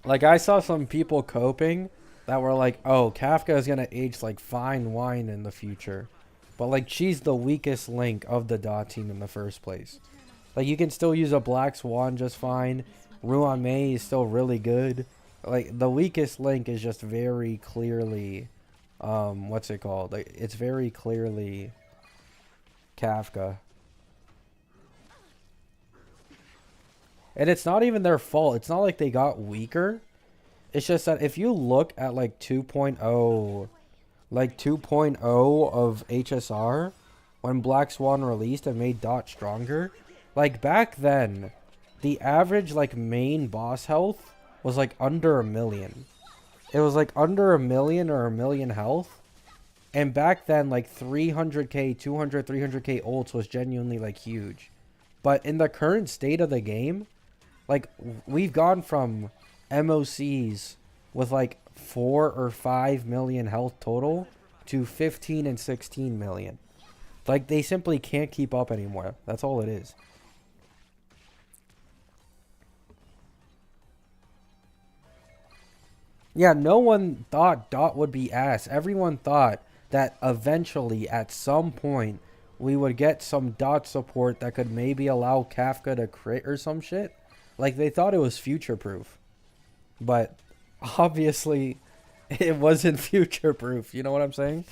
Like, I saw some people coping that were like, oh, Kafka is going to age like fine wine in the future. But, like, she's the weakest link of the Dot team in the first place. Like, you can still use a Black Swan just fine. Ruan Mei is still really good. Like, the weakest link is just very clearly, what's it called? Like, it's very clearly Kafka. And it's not even their fault. It's not like they got weaker. It's just that if you look at like 2.0, like 2.0 of HSR, when Black Swan released and made Dot stronger, like back then, the average like main boss health was like under 1 million. It was like under 1 million or 1 million health. And back then, like 300k, 200, 300k ults was genuinely like huge. But in the current state of the game, like, we've gone from MOCs with, like, 4 or 5 million health total to 15 and 16 million. Like, they simply can't keep up anymore. That's all it is. Yeah, no one thought Dot would be ass. Everyone thought that eventually, at some point, we would get some Dot support that could maybe allow Kafka to crit or some shit. Like, they thought it was future-proof. But, obviously, It wasn't future proof. You know what I'm saying?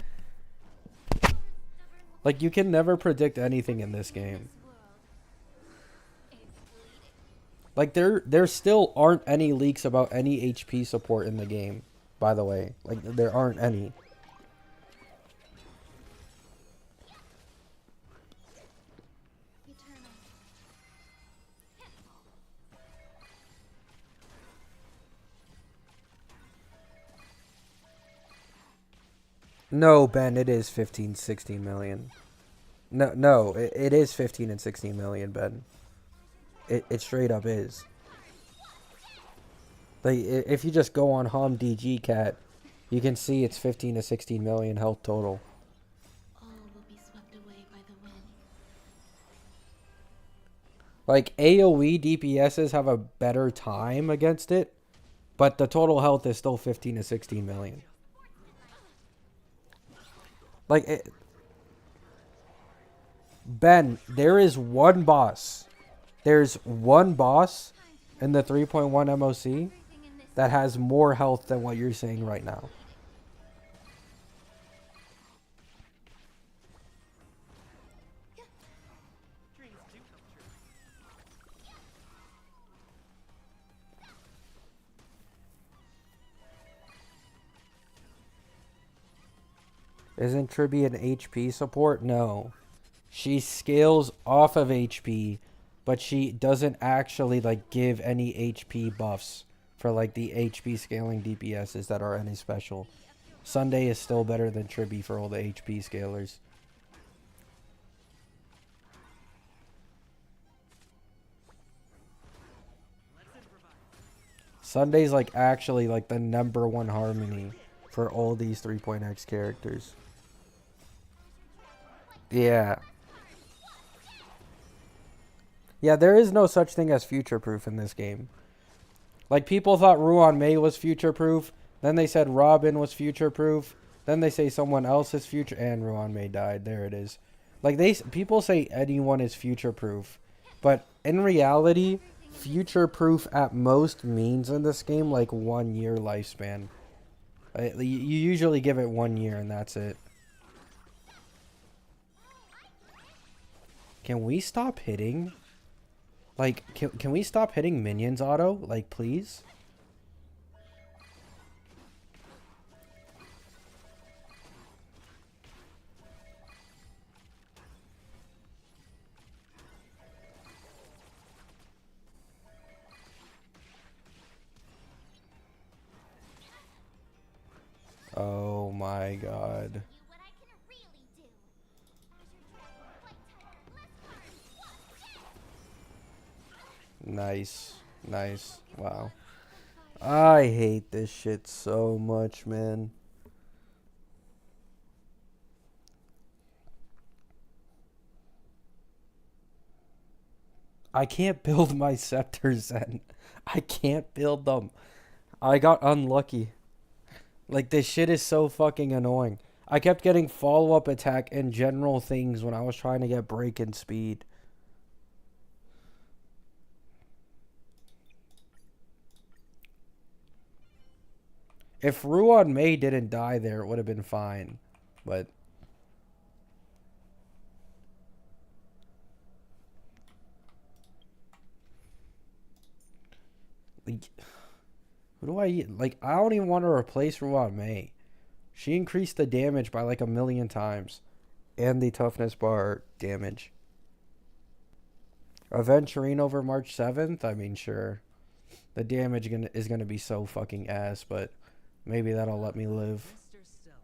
Like, you can never predict anything in this game. Like, there still aren't any leaks about any HP support in the game, by the way. Like, there aren't any. No, Ben, it is 15, 16 million. No, it is 15 and 16 million, Ben. It straight up is. Like, if you just go on Hom DG Cat, you can see it's 15 to 16 million health total. All will be swept away by the wind. Like, AoE DPSs have a better time against it, but the total health is still 15 to 16 million. Like, Ben, there is one boss. There's one boss in the 3.1 MOC that has more health than what you're saying right now. Dreams do come true. Isn't Tribby an HP support? No. She scales off of HP, but she doesn't actually like give any HP buffs for like the HP scaling DPSs that are any special. Sunday is still better than Tribby for all the HP scalers. Sunday's like actually like the #1 harmony for all these 3.x characters. Yeah. Yeah, there is no such thing as future proof in this game. Like, people thought Ruan Mei was future proof, then they said Robin was future proof, then they say someone else is future, and Ruan Mei died. There it is. Like, people say anyone is future proof, but in reality, future proof at most means in this game like 1 year lifespan. You usually give it 1 year and that's it. Can we stop hitting? Like, can we stop hitting minions auto? Like, please? Oh my god. What I can really do. Nice. Nice. Wow. I hate this shit so much, man. I can't build my scepters then. I can't build them. I got unlucky. Like, this shit is so fucking annoying. I kept getting follow-up attack and general things when I was trying to get break and speed. If Ruan Mei didn't die there, it would have been fine. But... like, who do I... like, I don't even want to replace Ruan Mei. She increased the damage by like 1,000,000 times. And the toughness bar damage. Aventurine over March 7th? I mean, sure. The damage is gonna be so fucking ass, but maybe that'll let me live. Mr. Stellar.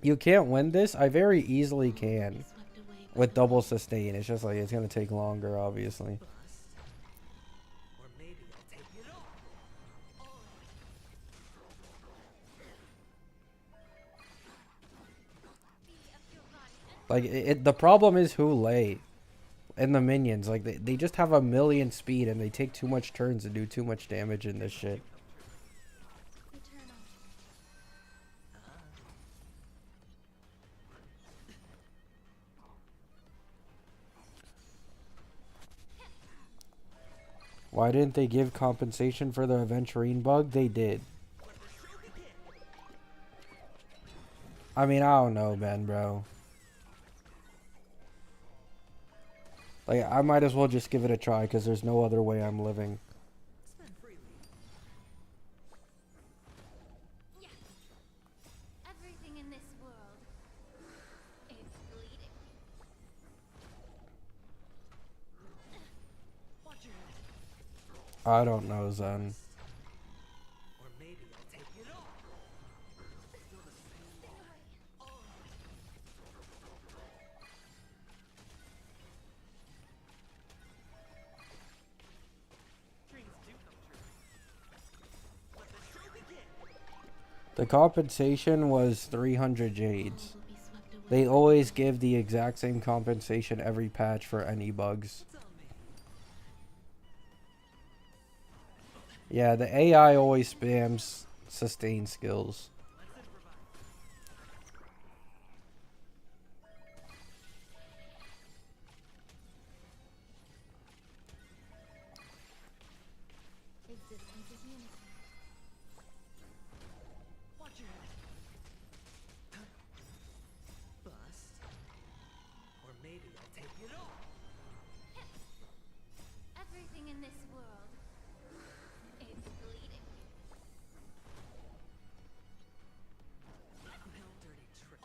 You can't win this? I very easily can. Swept away by With the double wind. sustain. It's just like, it's gonna take longer, obviously. Or maybe I'll take it all. Like, the problem is Hule and the minions. Like, they just have 1,000,000 speed and they take too much turns to do too much damage in this shit. Eternal. Why didn't they give compensation for the Aventurine bug? They did. I mean, I don't know, man, bro. Like, I might as well just give it a try because there's no other way I'm living. Spend freely. Yeah. Everything in this world is bleeding. Watch your head. I don't know, Zen. Or maybe I'll take it all. Feel the same wall. Dreams do come true. Let the show begin. The compensation was 300 All jades. will be swept away. They always give the exact same compensation every patch for any bugs. It's on me. Yeah, the AI always spams sustain skills. Let's improvise. Existence is unity. Watch your head. Bust. Or maybe I'll take it all. Everything in this world is bleeding. No dirty trick.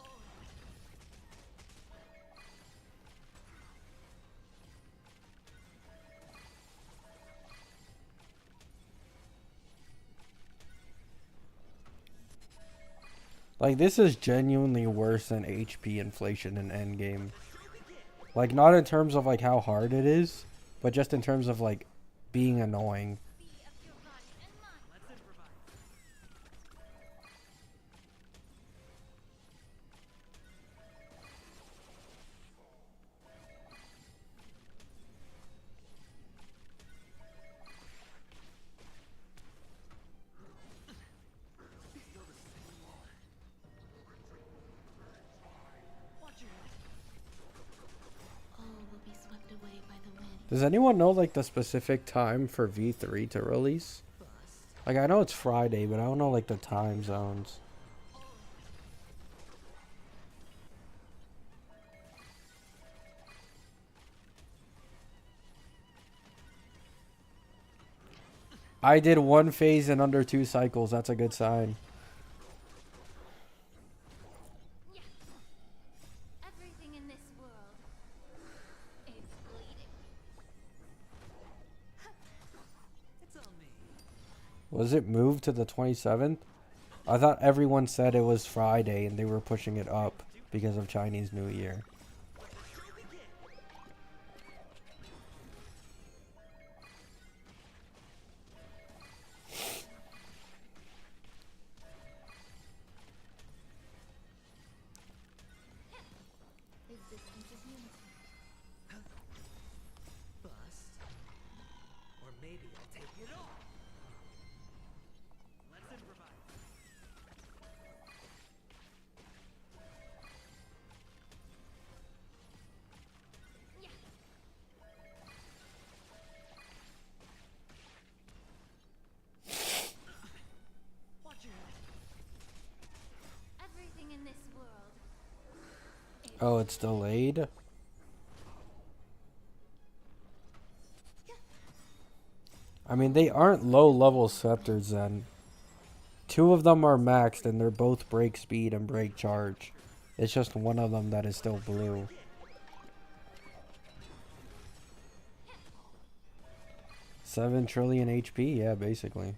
Like, this is genuinely worse than HP inflation in endgame. Like, not in terms of, like, how hard it is, but just in terms of, like, being annoying. Be of your body and mind. Let's improvise. Feel the same wall. Watch your head. All will be swept away by the wind. Does anyone know, like, the specific time for V3 to release? Bust. Like, I know it's Friday, but I don't know, like, the time zones. I did one phase in under 2 cycles. That's a good sign. Yeah. Everything in this world is bleeding. It's on me. Was it moved to the 27th? I thought everyone said it was Friday and they were pushing it up because of Chinese New Year. Let the show begin. Existence is unity. Bust. Or maybe I'll take it all. Let's improvise. Yeah. Watch your head. Everything in this world is Oh, it's delayed? I mean, they aren't low-level scepters then. 2 of them are maxed and they're both break speed and break charge. It's just one of them that is still blue. 7 trillion HP? Yeah, basically.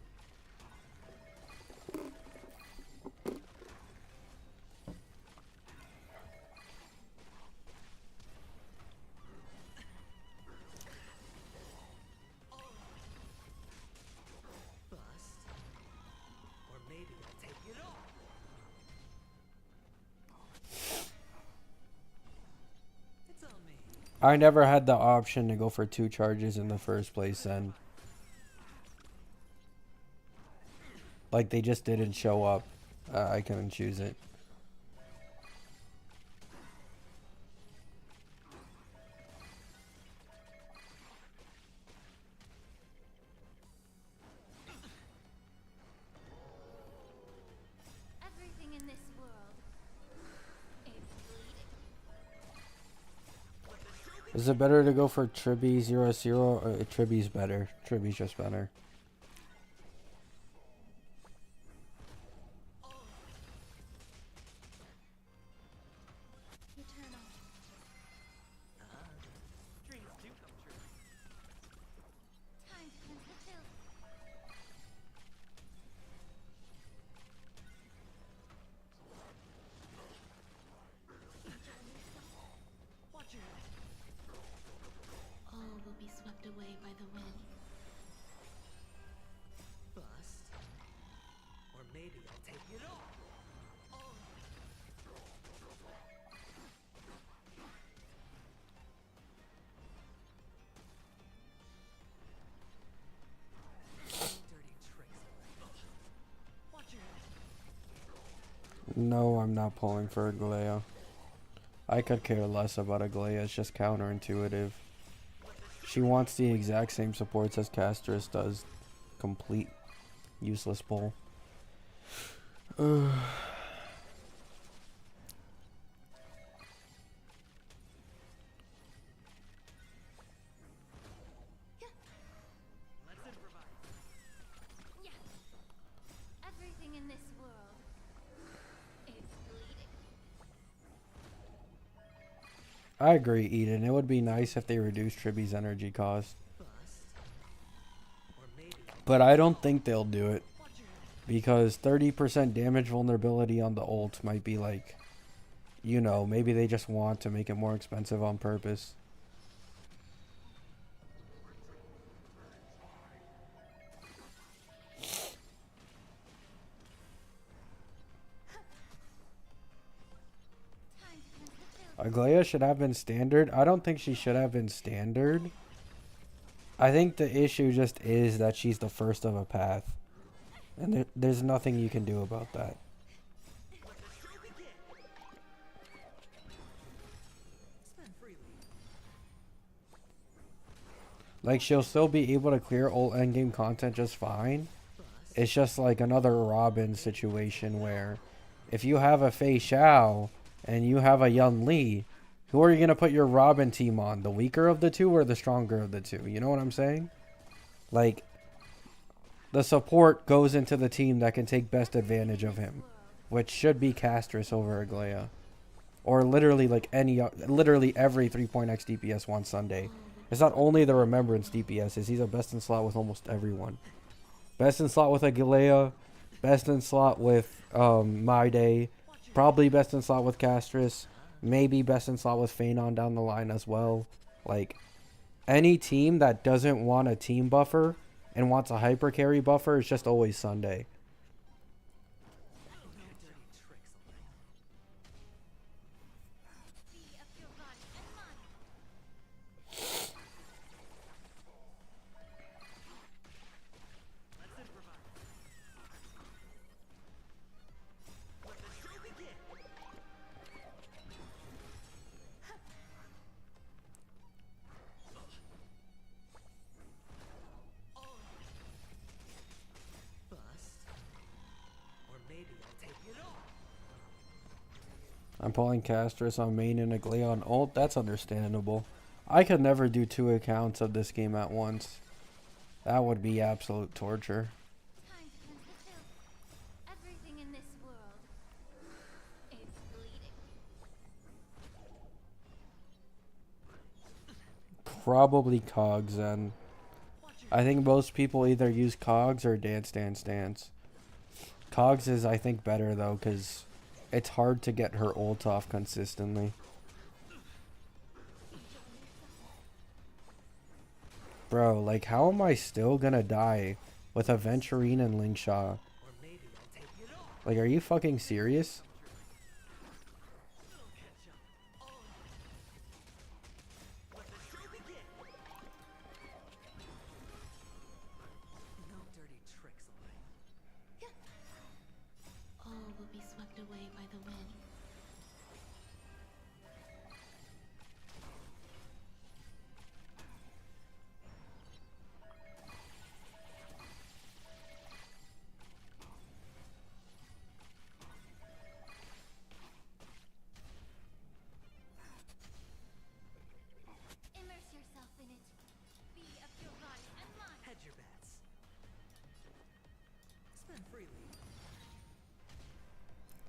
Bust. Or maybe I'll take it all. It's on me. I never had the option to go for 2 charges in the first place then. Like, they just didn't show up. I couldn't choose it. Is it better to go for Triby 0-0 or Triby's better? Triby's just better. Eternal. Dreams do come true. Time to cleanse the filth. Watch your head. All will be swept away by the wind. Bust. Or maybe I'll take it all. Dirty tricks. Watch your head. No, I'm not pulling for Aglaya. I could care less about Aglaya. It's just counterintuitive. She wants the exact same supports as Castris does. Complete useless pull. Let's improvise. Yeah. Everything in this world is bleeding. I agree, Eden. It would be nice if they reduced Triby's energy cost. Bust. Or maybe But I don't think they'll do it. watch your head. Because 30% damage vulnerability on the ult might be like, you know, maybe they just want to make it more expensive on purpose. Time to cleanse the filth. Aglaya should have been standard. I don't think she should have been standard. I think the issue just is that she's the first of a path. And there's nothing you can do about that. Let the show begin. Spend freely. Like, she'll still be able to clear old endgame content just fine. Bust. It's just like another Robin situation where if you have a Fei Xiao and you have a Yun Li, who are you going to put your Robin team on? The weaker of the two or the stronger of the two? You know what I'm saying? Like, the support goes into the team that can take best advantage of him, which should be Castris over Aglaya. Or literally like literally every 3.x DPS wants Sunday. It's not only the Remembrance DPSs, he's a best in slot with almost everyone. Best in slot with Agalea, best in slot with My Day, probably best in slot with Castris, maybe best in slot with Phenon down the line as well. Like, any team that doesn't want a team buffer and wants a hyper carry buffer is just always Sunday. No dirty tricks, alright? Be of your body and mind. Let's improvise. Let the show begin. Bust. Or maybe I'll take it all. I'm pulling Castris on main and Aglaya on ult. That's understandable. I could never do 2 accounts of this game at once. That would be absolute torture. Time to cleanse the filth. Everything in this world is bleeding. Probably Cogs then. I think most people either use Cogs or Dance Dance Dance. Cogs is, I think, better though, because it's hard to get her ult off consistently. Bro, like, how am I still gonna die with Aventurine and Lingshaw? Or maybe I'll take it all. Like, are you fucking serious? Little headshot. Let the show begin. No dirty tricks, alright? All will be swept away by the wind.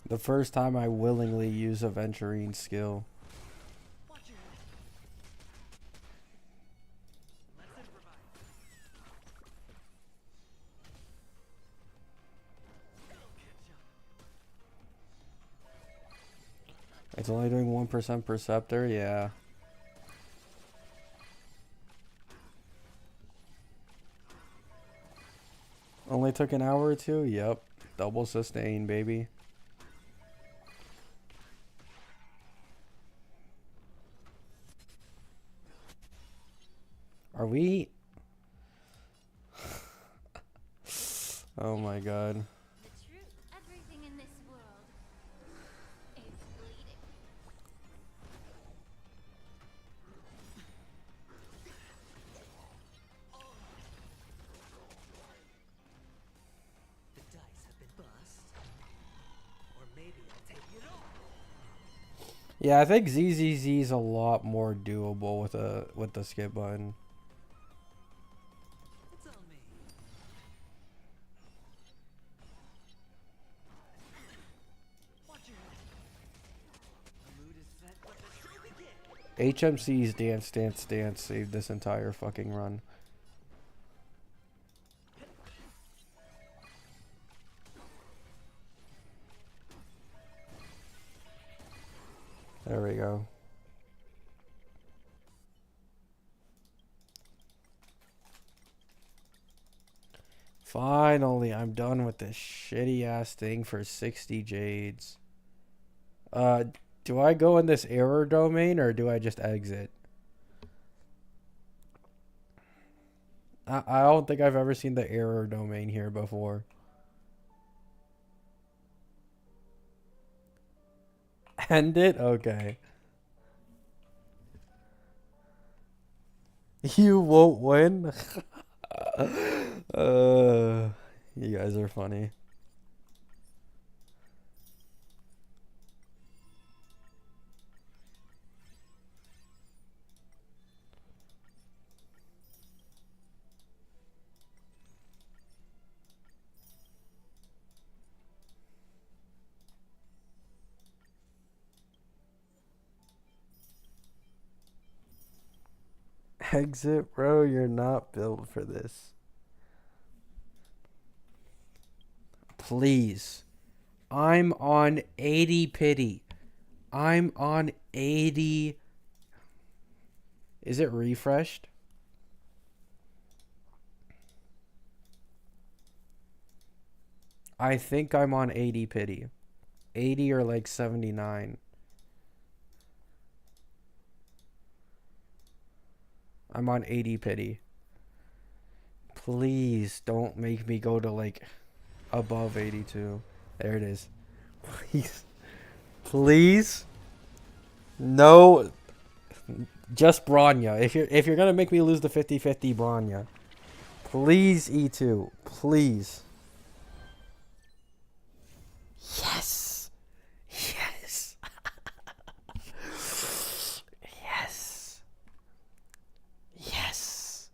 The first time I willingly use a venturing skill. Watch your head. Let's improvise. Go catch up. It's only doing 1% Perceptor, yeah. Only took an hour or two? Yep. Double sustain, baby. Are we... Oh my god. The truth. Everything in this world is bleeding. The dice have been bust. Or maybe I'll take it all. Yeah, I think ZZZ is a lot more doable with the skip button. It's on me. Watch your head. The mood is set. Let the show begin. HMC's Dance Dance Dance saved this entire fucking run. There we go. Finally, I'm done with this shitty ass thing for 60 jades. Do I go in this error domain or do I just exit? I don't think I've ever seen the error domain here before. End it? Okay. You won't win? You guys are funny. Exit, bro. You're not built for this. Please. I'm on 80 pity. I'm on 80. Is it refreshed? I think I'm on 80 pity. 80 or like 79. I'm on 80 pity. Please don't make me go to like above 82. There it is. Please. Please. No. Just Bronya. If you're gonna make me lose the 50-50 Bronya. Please E2. Please. Yes. Yes. Yes. Yes.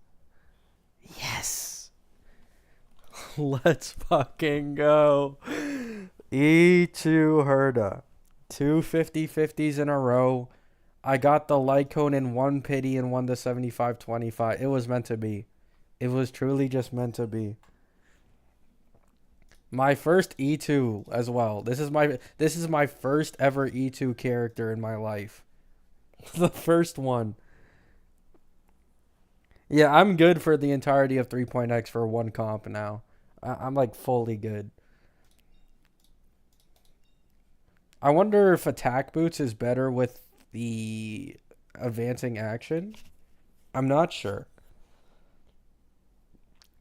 Yes. Let's fucking go. E2 Hera. Two 50-50s in a row. I got the light cone in one pity and won the 75-25. It was meant to be. It was truly just meant to be. My first E2 as well. This is my first ever E2 character in my life. The first one. Yeah, I'm good for the entirety of 3.x for one comp now. I'm like fully good. I wonder if attack boots is better with the advancing action. I'm not sure.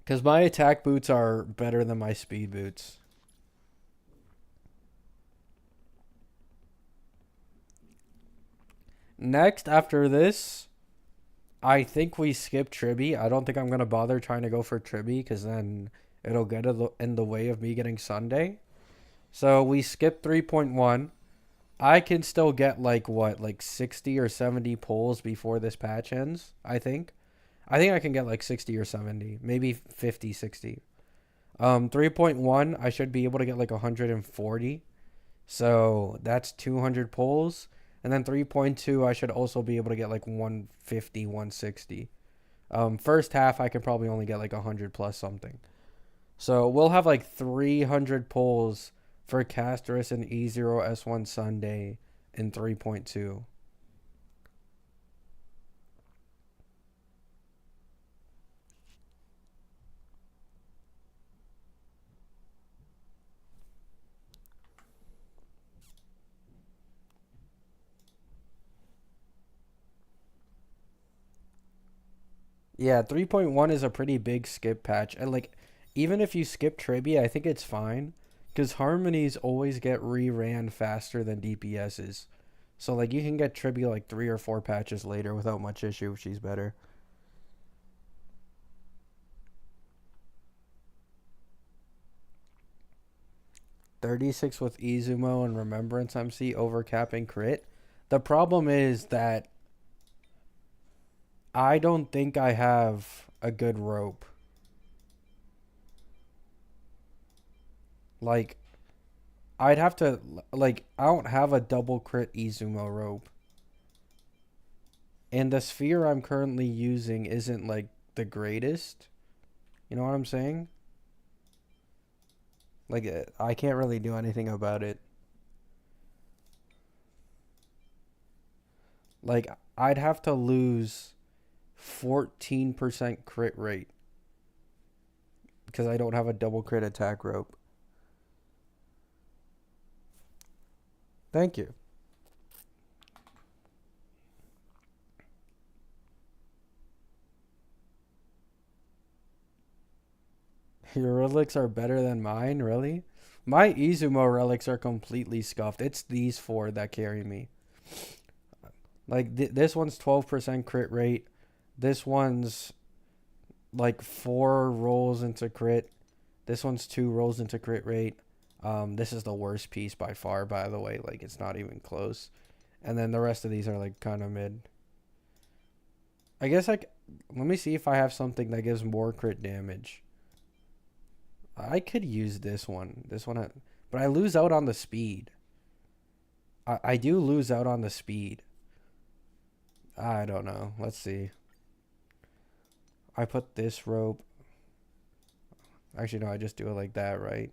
Because my attack boots are better than my speed boots. Next, after this, I think we skip Tribby. I don't think I'm going to bother trying to go for Tribby because then it'll get in the way of me getting Sunday. So we skip 3.1. I can still get like 60 or 70 pulls before this patch ends, I think. I think I can get like 60 or 70, maybe 50, 60. 3.1, I should be able to get like 140 So that's 200 pulls. And then 3.2, I should also be able to get like 150, 160. First half, I could probably only get like 100 plus something. So we'll have like 300 pulls for Casterus and E0S1 Sunday in 3.2. Yeah, 3.1 is a pretty big skip patch. And like even if you skip Tribby, I think it's fine cuz harmonies always get re-ran faster than DPSs. So like you can get Tribby like 3 or 4 patches later without much issue if she's better. 36 with Izumo and Remembrance MC overcapping crit. The problem is that I don't think I have a good rope. Like I'd have to like I don't have a double crit Izumo rope. And the sphere I'm currently using isn't like the greatest. You know what I'm saying? Like I can't really do anything about it. Like I'd have to lose 14% crit rate because I don't have a double crit attack rope. Thank you. Your relics are better than mine, really? My Izumo relics are completely scuffed. It's these four that carry me. Like this one's 12% crit rate. This one's like 4 rolls into crit. This one's 2 rolls into crit rate. This is the worst piece by far, by the way. Like it's not even close. And then the rest of these are like kind of mid. I guess like let me see if I have something that gives more crit damage. I could use this one. But I lose out on the speed. I do lose out on the speed. I don't know. Let's see. I put this rope. Actually, no, I just do it like that, right?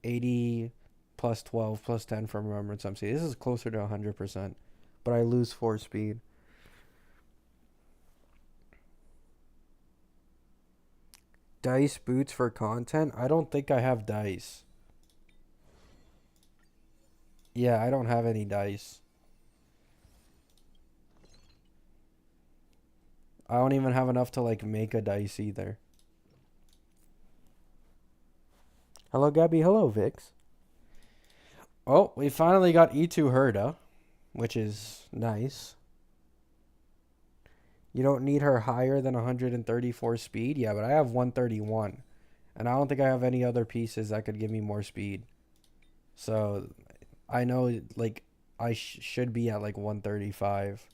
80 plus 12 plus 10 from Remembrance MC. This is closer to 100%. But I lose 4 speed. Dice boots for content? I don't think I have dice. Yeah, I don't have any dice. I don't even have enough to like make a dice either. Hello, Gabby. Hello, Vix. Oh, we finally got E2 Hera, which is nice. You don't need her higher than 134 speed? Yeah, but I have 131. And I don't think I have any other pieces that could give me more speed. So, I know, like, I should be at, like, 135.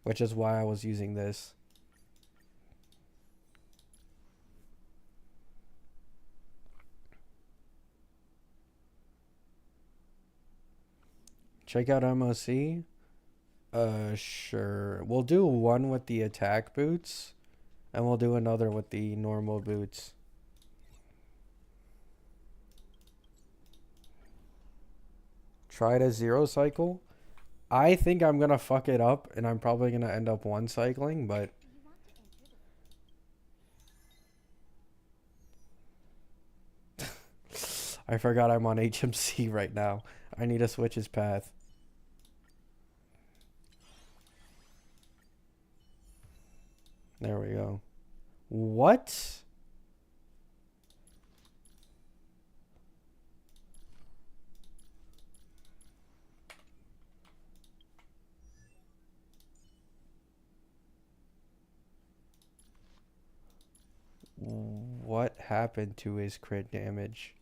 Which is why I was using this. Check out MOC. Sure. We'll do one with the attack boots. And we'll do another with the normal boots. Try to 0 cycle. I think I'm gonna fuck it up, and I'm probably gonna end up 1 cycling, but I forgot I'm on HMC right now. I need to switch his path. There we go. What? What happened to his crit damage?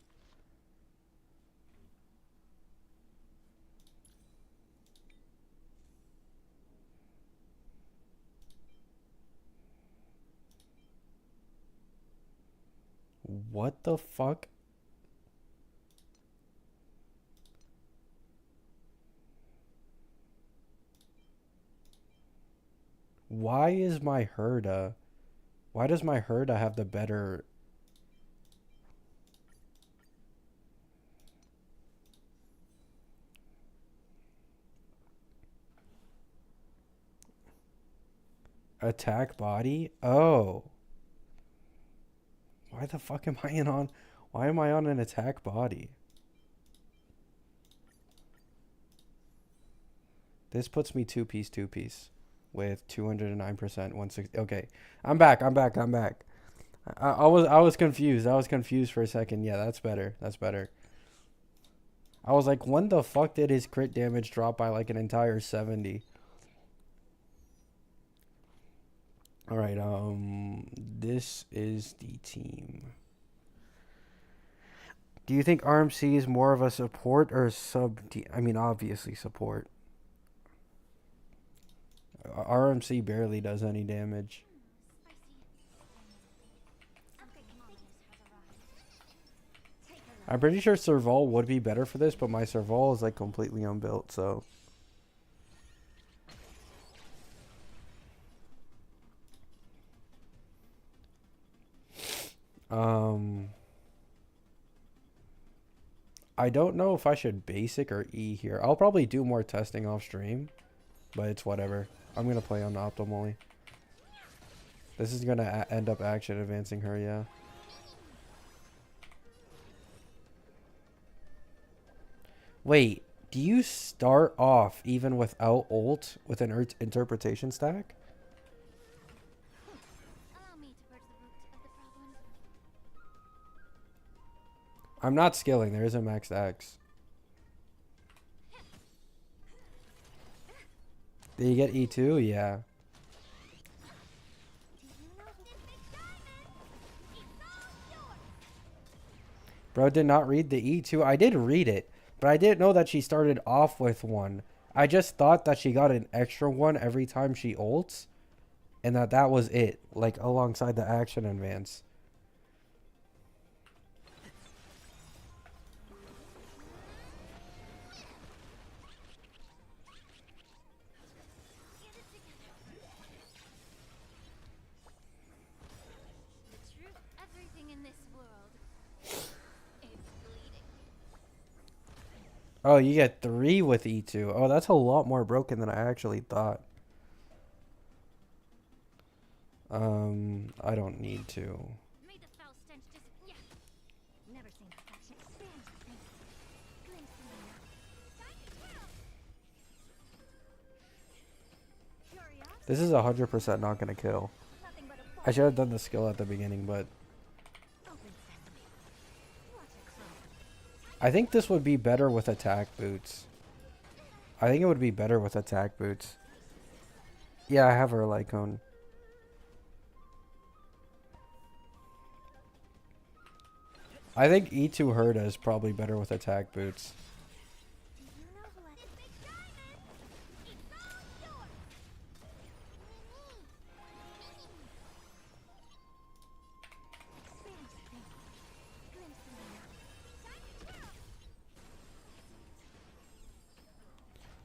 What the fuck? why is my Herda? Why does my Herda have the better? Attack body? Oh. Why the fuck am I in on? Why am I on an attack body? This puts me two piece with 209%, 160. Okay, I'm back. I was confused. I was confused for a second. Yeah, that's better. That's better. I was like, when the fuck did his crit damage drop by like an entire 70? All right. This is the team. Do you think RMC is more of a support or sub? I mean, obviously support. RMC barely does any damage. I'm pretty sure Serval would be better for this, but my Serval is like completely unbuilt, so. I don't know if I should basic or E here. I'll probably do more testing off stream, but it's whatever. I'm gonna play on optimally. This is gonna end up action advancing her, yeah. Wait, do you start off even without ult with an interpretation stack? Allow me to purge the root of the problem. I'm not skilling. There is a max X. Did you get E2? Yeah. Bro did not read the E2. I did read it, but I didn't know that she started off with one. I just thought that she got an extra one every time she ults, and that was it, like alongside the action advance. The truth, everything in this world is bleeding. Oh, you get 3 with E2. Oh, that's a lot more broken than I actually thought. I don't need to. May the foul stench disappear. Never seen perfection. Glimpse in the night. This is 100% not gonna kill. Nothing but a I should have done the skill at the beginning, but open sesame. Watch it close. I think this would be better with attack boots. I think it would be better with attack boots. Yeah, I have her Lycone. I think E2 Herda is probably better with attack boots. Do you know who I this big diamond? It's all yours. Glimpse in the night.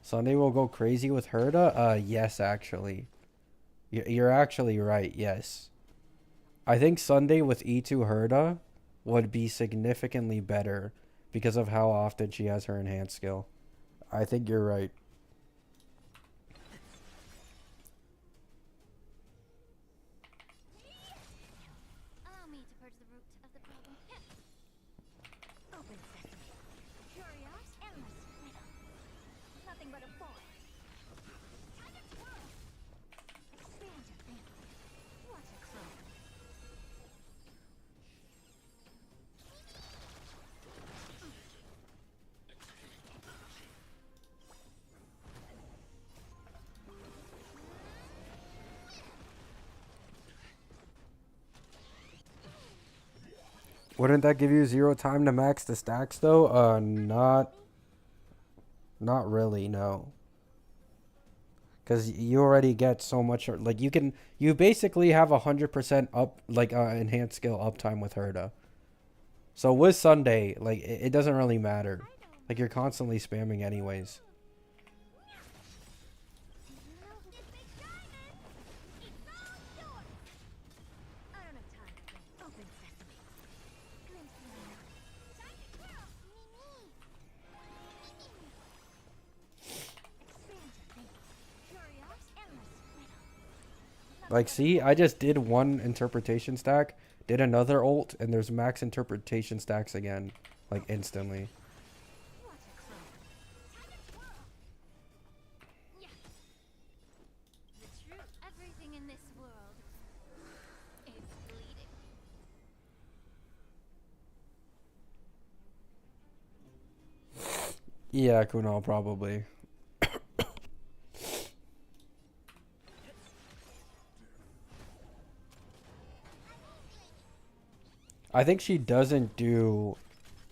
Sunday will go crazy with Herda? Yes, actually. You're actually right, yes. I think Sunday with E2 Herda would be significantly better because of how often she has her enhanced skill. I think you're right. Allow me to purge the root of the problem. Open sesame. Curious, endless riddle. Nothing but a force. Expand your family. Watch it close. Wouldn't that give you 0 time to max the stacks though? Not really, no. Because you already get so much, like you basically have 100% up, like enhanced skill uptime with Herda. So with Sunday, like it doesn't really matter. Like you're constantly spamming anyways. Like, see, I just did one interpretation stack, did another ult, and there's max interpretation stacks again, like instantly. The truth, everything in this world is bleeding. Yeah, Kunal, probably. I think she doesn't do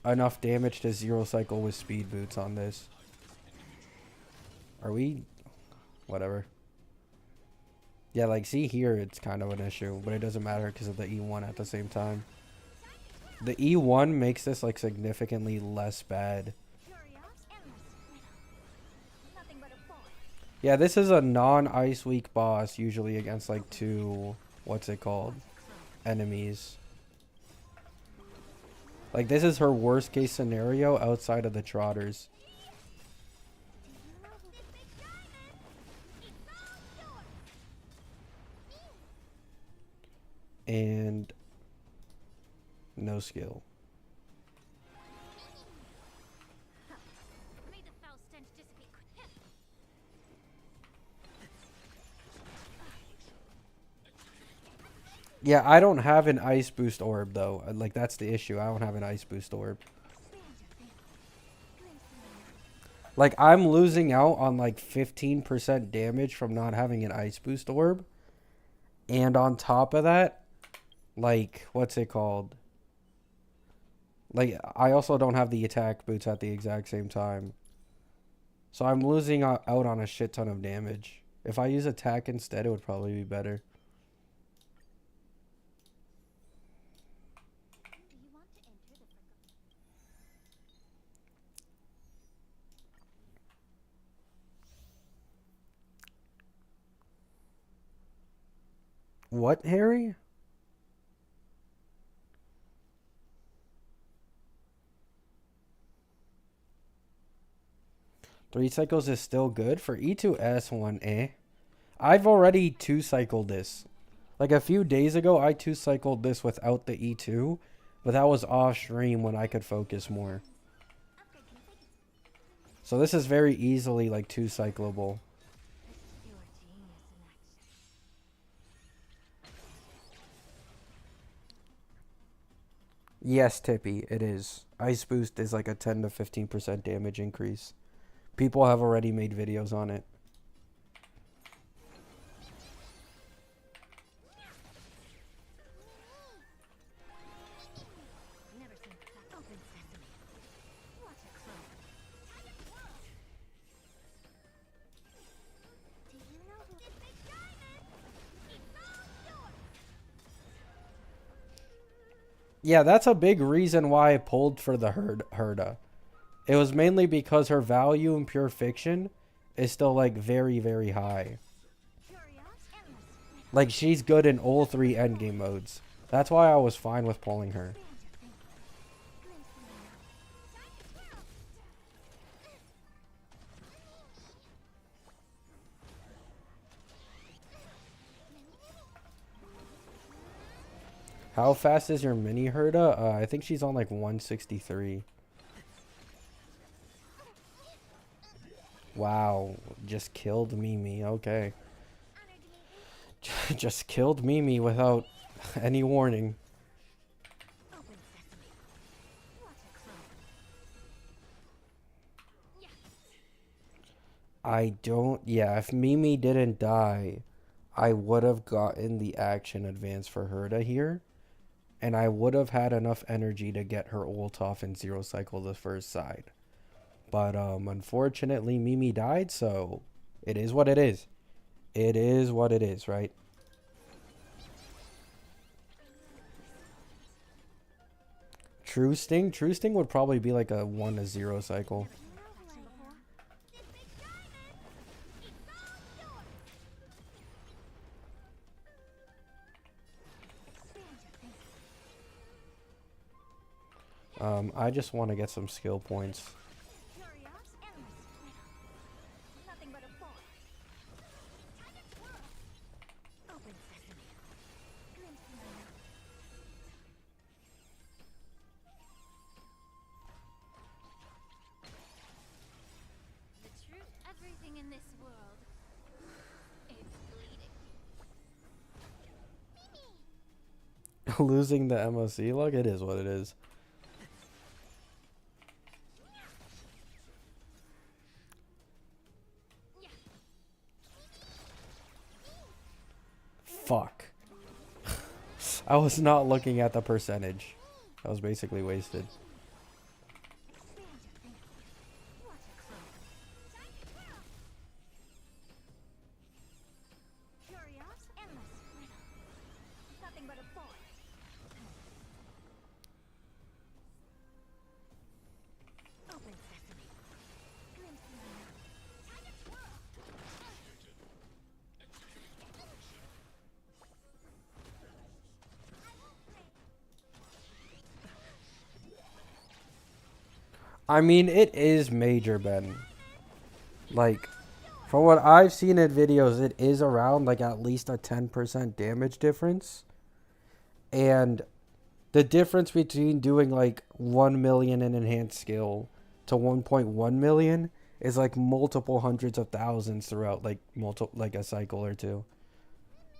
enough damage to zero cycle with speed boots on this. Are we? Whatever. Yeah, like, see here, it's kind of an issue, but it doesn't matter because of the E1 at the same time. The E1 makes this, like, significantly less bad. Nothing but a boy. Yeah, this is a non-ice weak boss, usually against, like, two, what's it called, enemies. Like, this is her worst case scenario outside of the Trotters. And no skill. May the foul stench dissipate. Yeah, I don't have an ice boost orb though. Like, that's the issue. I don't have an ice boost orb. Like, I'm losing out on like 15% damage from not having an ice boost orb. And on top of that, like, what's it called? Like, I also don't have the attack boots at the exact same time. So I'm losing out on a shit ton of damage. If I use attack instead, it would probably be better. Do you want to enter the What, Harry? Three cycles is still good for E2S1, eh? I've already two cycled this. Like, a few days ago, I two cycled this without the E2, but that was off stream when I could focus more. So this is very easily like two cyclable. Yes, Tippy, it is. Ice Boost is like a 10 to 15% damage increase. People have already made videos on it. never seen that. Open sesame. Watch it close. Do you know who is Big Diamond? It's all yours. Yeah, that's a big reason why I pulled for the Herda. It was mainly because her value in Pure Fiction is still like very, very high. Like, she's good in all three endgame modes. That's why I was fine with pulling her. How fast is your mini Herda? I think she's on like 163. Wow, just killed Mimi. Okay. Just killed Mimi without any warning. Open sesame. Watch it close. I don't... Yeah, if Mimi didn't die, I would have gotten the action advance for Herda here. And I would have had enough energy to get her ult off and zero cycle the first side. But unfortunately, Mimi died, so it is what it is. It is what it is, right? True Sting? True Sting would probably be like a 1 to 0 cycle. I just want to get some skill points. Nothing but a boy. Open this world. It's bleeding. Losing the MOC log, it is what it is. Fuck. I was not looking at the percentage. I was basically wasted. Curious, endless riddle. Nothing but a force. Open sesame. Glimpse me now. Time to twirl. I mean, it is major, Ben. Like, from what I've seen in videos, it is around like at least a 10% damage difference. And the difference between doing like 1 million in enhanced skill to 1.1 million is like multiple hundreds of thousands throughout like a cycle or two.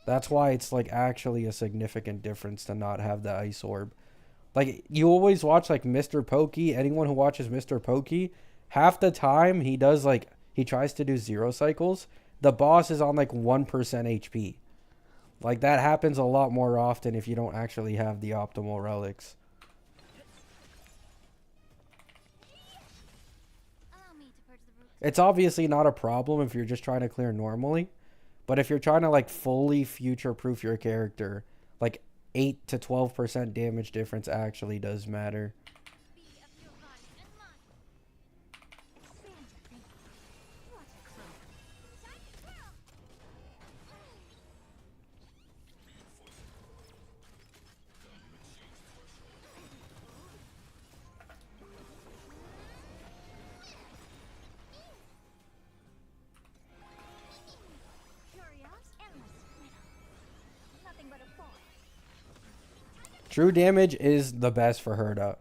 That's why it's like actually a significant difference to not have the ice orb. Like, you always watch like Mr. Pokey. Anyone who watches Mr. Pokey, half the time he does like he tries to do 0 cycles. The boss is on like 1% HP. Like, that happens a lot more often if you don't actually have the optimal relics. Allow me to purge the roots. It's obviously not a problem if you're just trying to clear normally. But if you're trying to like fully future-proof your character, like 8 to 12% damage difference actually does matter. Be of your body and mind. Expand your thinking. Watch it grow. Time to twirl. Curious, endless riddle. Nothing but a force. True damage is the best for Herda.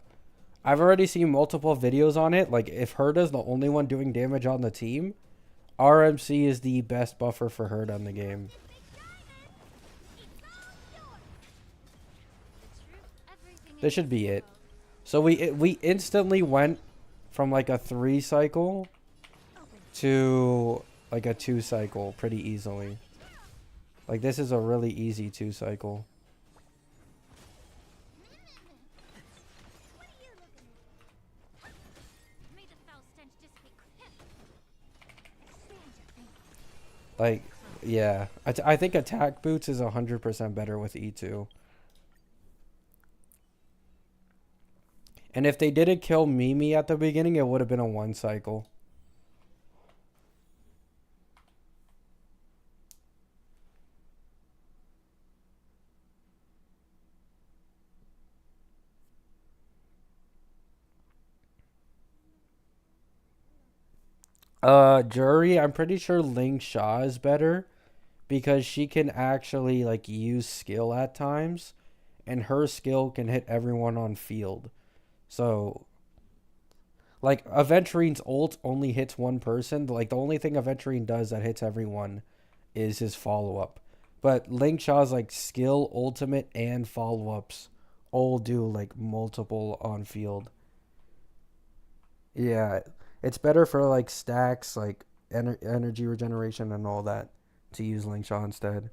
I've already seen multiple videos on it. Like, if Herda's the only one doing damage on the team, RMC is the best buffer for Herda in the game. This should be it. So we instantly went from like a 3 cycle to like a 2 cycle pretty easily. Like, this is a really easy 2 cycle. What are you looking at? May the foul stench dissipate quickly. Expand your thinking. Like, yeah. I think attack boots is 100% better with E2. And if they didn't kill Mimi at the beginning, it would have been a 1 cycle. Jury, I'm pretty sure Ling Sha is better because she can actually like use skill at times, and her skill can hit everyone on field. So, like, Aventurine's ult only hits one person. Like, the only thing Aventurine does that hits everyone is his follow-up. But Ling Sha's like skill, ultimate, and follow-ups all do like multiple on field. Yeah, it's better for like stacks, like energy regeneration and all that to use Ling Sha instead.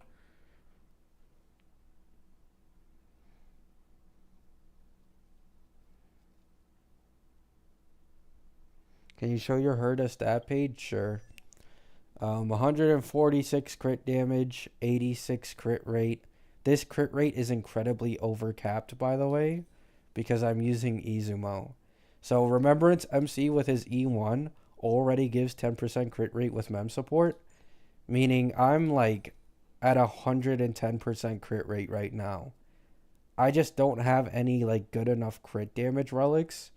Can you show your Herda stat page? Sure. 146 crit damage, 86 crit rate. This crit rate is incredibly overcapped, by the way, because I'm using Izumo. So Remembrance MC with his E1 already gives 10% crit rate with mem support, meaning I'm like at 110% crit rate right now. I just don't have any like good enough crit damage relics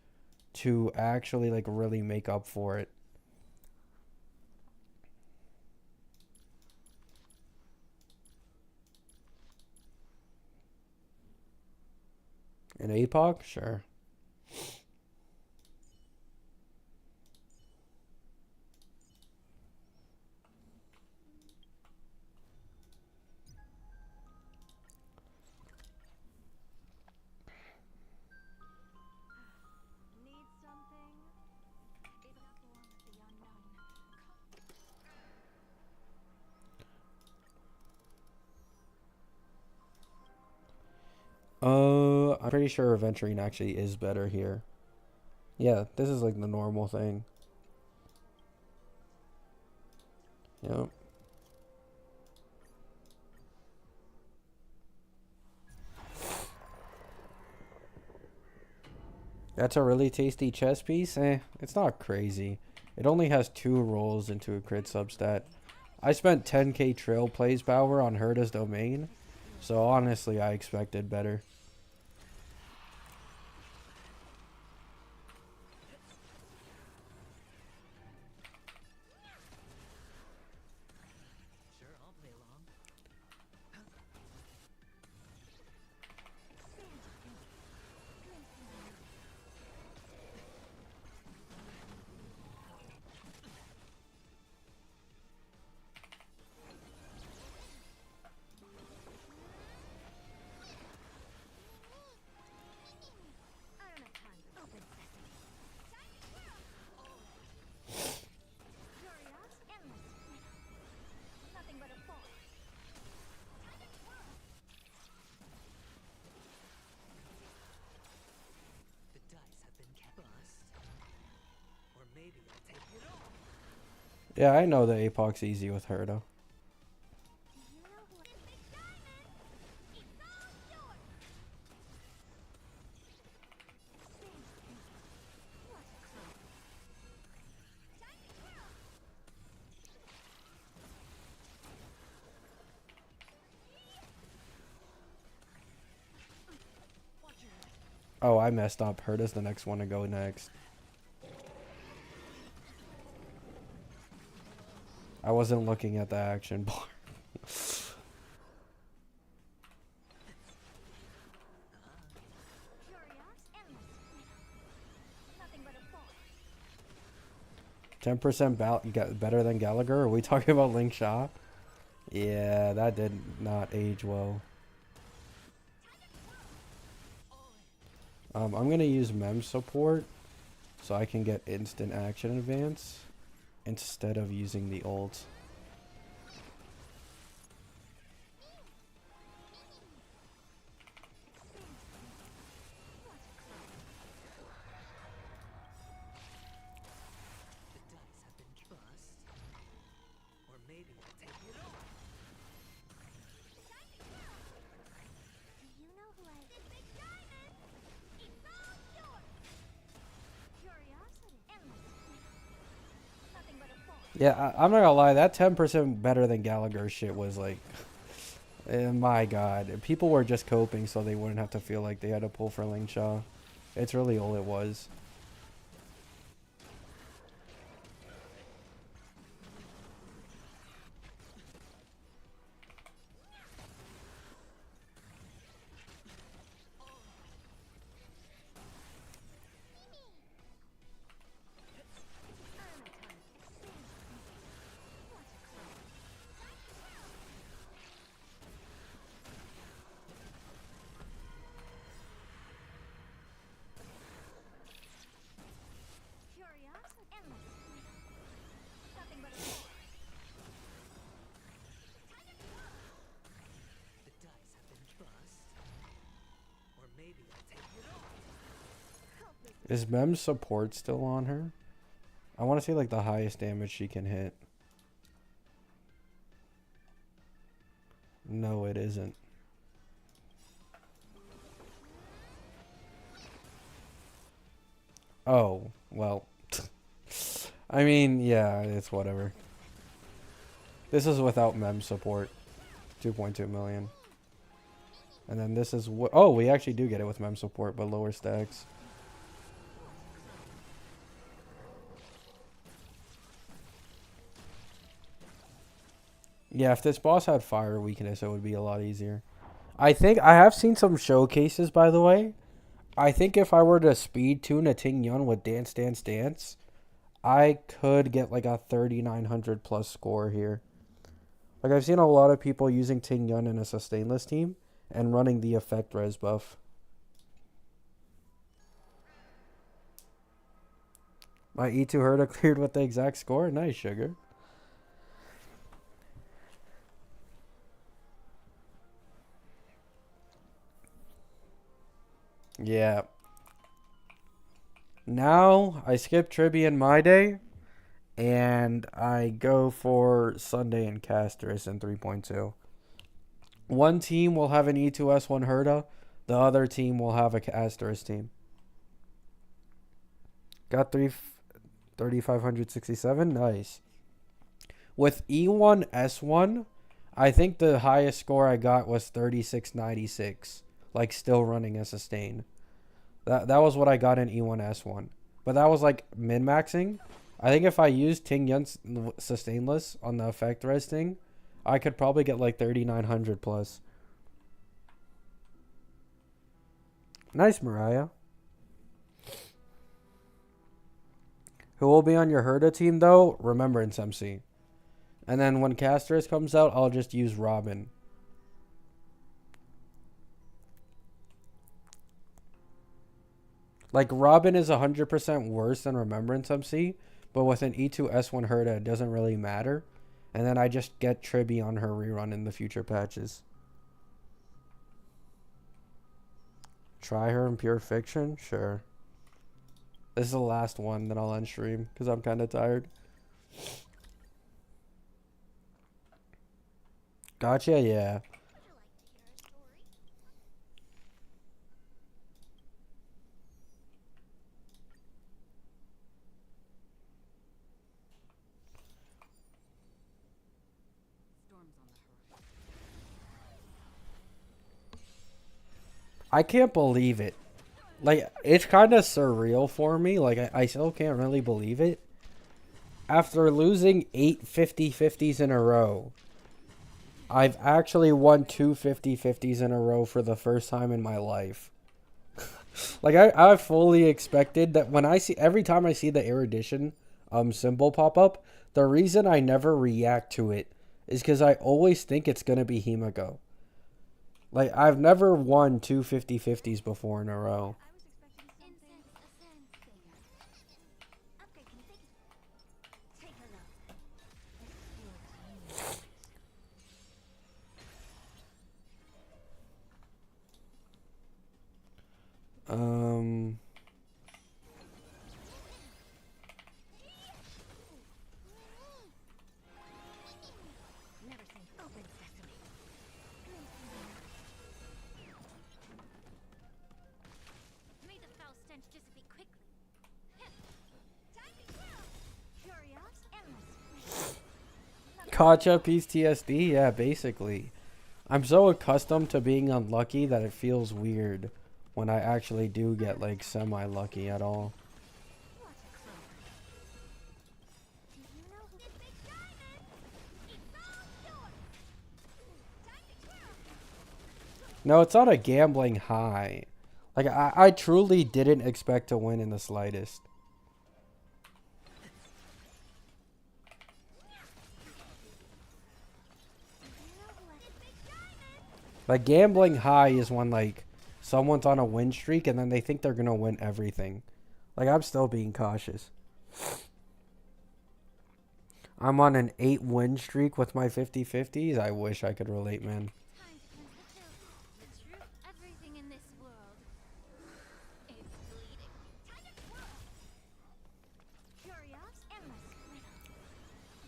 to actually like really make up for it. An APOC? Sure. pretty sure Aventurine actually is better here. Yeah, this is like the normal thing. Yep. That's a really tasty chess piece. It's not crazy. It only has 2 rolls into a crit substat. I spent 10k trail plays power on Herta's domain, so honestly, I expected better. Sure, I'll play along. I don't have time for open sesame. Curious, endless. Nothing but a force. The dice have been bust. Or maybe I'll take it all. Yeah, I know the Apoc's easy with Herta. You know who I... Big diamond! It's all yours! What a crow. Time to grow! Watch your head. Oh, I messed up. Herta's the next one to go next. I wasn't looking at the action bar. Curious, endless. Nothing but a force. 10% you got better than Gallagher? Are we talking about Link Shaw? Yeah, that did not age well. I'm going to use Mem support so I can get instant action advance instead of using the ult. The dice have been bust. Or maybe I'll take it all. Do you know who I... This big diamond! It's all yours! Curiosity, endless. Nothing but a force. Yeah, I'm not gonna lie, that 10% better than Gallagher shit was like, my god. People were just coping so they wouldn't have to feel like they had to pull for Ling Shaw. It's really all it was. Curiosity, endless. Nothing but a force. The dice have been bust. Or maybe I'll take it all. Is Mem's support still on her? I want to see like the highest damage she can hit. No, it isn't. Oh, well. I mean, yeah, it's whatever. This is without Mem support. 2.2 million. And then this is what... Oh, we actually do get it with Mem support, but lower stacks. Yeah, if this boss had fire weakness, it would be a lot easier. I think... I have seen some showcases, by the way. I think if I were to speed tune a Ting Yun with Dance Dance Dance, I could get like a 3,900 plus score here. Like I've seen a lot of people using Ting Yun in a sustainless team and running the effect res buff. My E2 Hera cleared with the exact score. Nice, sugar. Yeah. Now I skip Tribby and My Day, and I go for Sunday and Castris in 3.2. One team will have an E2S1 Herda, the other team will have a Castris team. Got 3,567. Nice. With E1S1, I think the highest score I got was 3696. Like still running a sustain. That was what I got in E1S1. But that was like min-maxing. I think if I used Ting Yun's sustainless on the effect res thing, I could probably get like 3900 plus. Nice, Mariah. Who will be on your Herda team though? Remembrance MC. And then when Castris comes out, I'll just use Robin. Like, Robin is 100% worse than Remembrance MC, but with an E2S1 Herda, it doesn't really matter. And then I just get Tribby on her rerun in the future patches. Try her in Pure Fiction? Sure. This is the last one that I'll end stream, because I'm kind of tired. Gotcha, yeah. Storms on the horizon. I can't believe it. Like, it's kind of surreal for me. Like, I still can't really believe it. After losing 8 50-50s in a row, I've actually won 2 50-50s in a row for the first time in my life. Like, I fully expected that when I see, every time I see the Erudition symbol pop up, the reason I never react to it is because I always think it's going to be Himiko. Like, I've never won 2 50-50s before in a row. Um... May the foul stench dissipate quickly. Time to kill. Curious, endless. Gotcha, PTSD? Yeah, basically. I'm so accustomed to being unlucky that it feels weird when I actually do get, like, semi-lucky at all. Do you know who this big diamond? It's all yours. Time to kill. No, it's not a gambling high. Like, I truly didn't expect to win in the slightest. Like, gambling high is when, like, someone's on a win streak and then they think they're going to win everything. Like, I'm still being cautious. I'm on an 8 win streak with my 50-50s. I wish I could relate, man. Time to cleanse the filth. The truth, everything in this world is bleeding. Time to twirl. Curious, endless.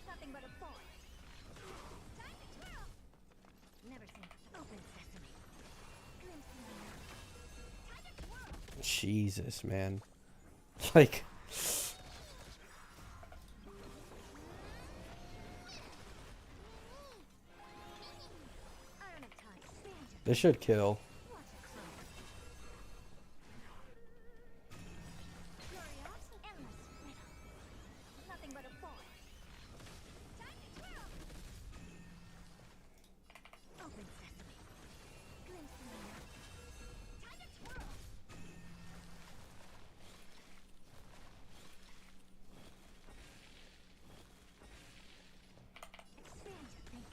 Nothing but a forest. Time to twirl. Never seen open sesame. Glimpse me now. Time to twirl. Jesus, man. Like, I don't have time to stand you. this should kill. Watch it close. Curious, endless. Nothing but a forest. Time to twirl. Open sesame. Glimpse me now. Time to twirl. Expand your thinking.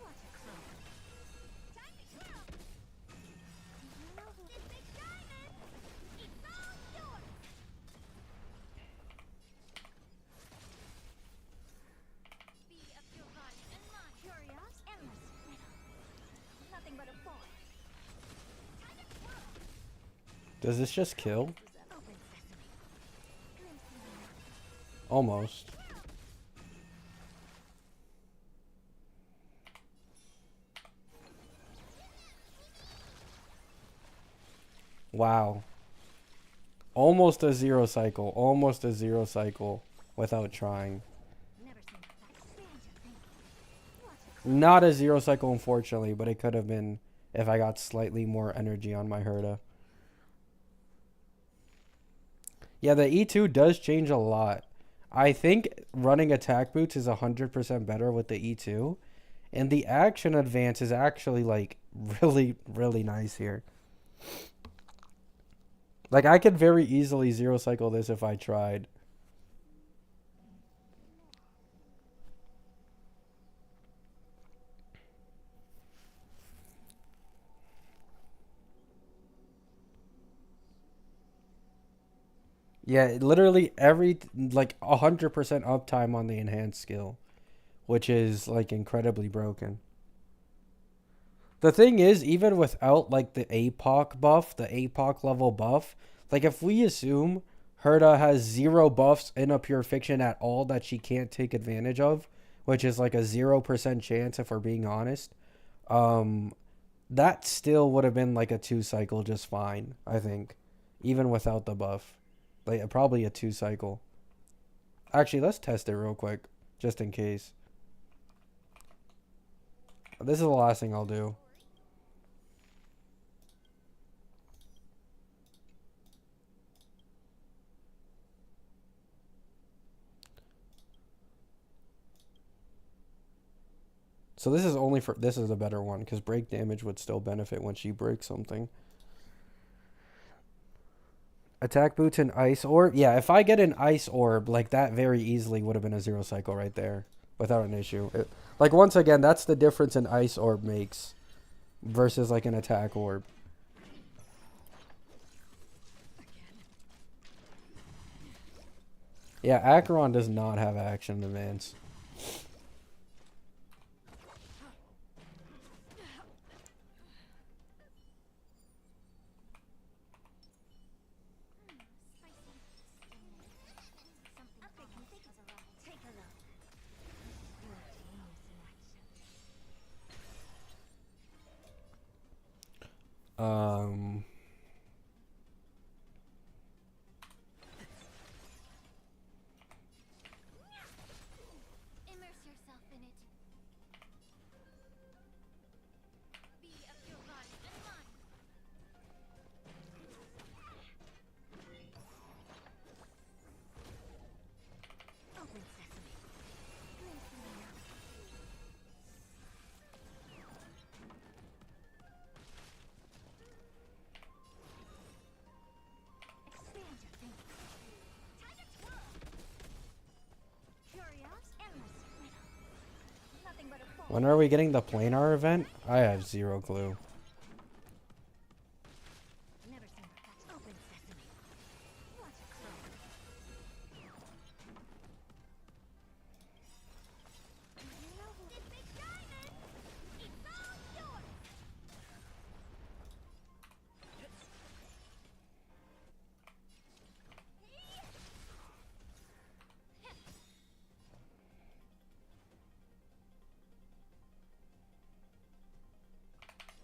Watch it close. Time to twirl. Does this just kill? Open sesame. Glimpse me. Almost. Wow. Almost a zero cycle. Almost a zero cycle without trying. Never seen that. Expand your thinking. Watch it. Not a zero cycle, unfortunately, but it could have been if I got slightly more energy on my Herta. Yeah, the E2 does change a lot. I think running attack boots is 100% better with the E2. And the action advance is actually, like, really, really nice here. Like, I could very easily zero cycle this if I tried. Yeah, literally every, like, 100% uptime on the enhanced skill, which is, like, incredibly broken. The thing is, even without, like, the APOC buff, the APOC level buff, like, if we assume Herta has zero buffs in a pure fiction at all that she can't take advantage of, which is, like, a 0% chance if we're being honest, um, that still would have been, like, a 2 cycle just fine, I think, even without the buff. Like, probably a 2 cycle. Actually, let's test it real quick, just in case. This is the last thing I'll do. So this is only for, this is a better one, because break damage would still benefit when she breaks something. Attack boots and ice orb. Yeah, if I get an ice orb, like, that very easily would have been a 0 cycle right there. Without an issue. Like, once again, that's the difference an ice orb makes. Versus, like, an attack orb. Yeah, Acheron does not have action advance. Something complex has arrived. Take a look. You're a genius in action. Immerse yourself in it. Be of your body and mind. Open sesame. Glimpse me now. Expand your thinking. Time to twirl. Curious, endless. Nothing but a fall. When are we getting the planar event? I have zero clue. Never seen that. Open sesame. Watch it grow. You know who did big diamond? It's all yours.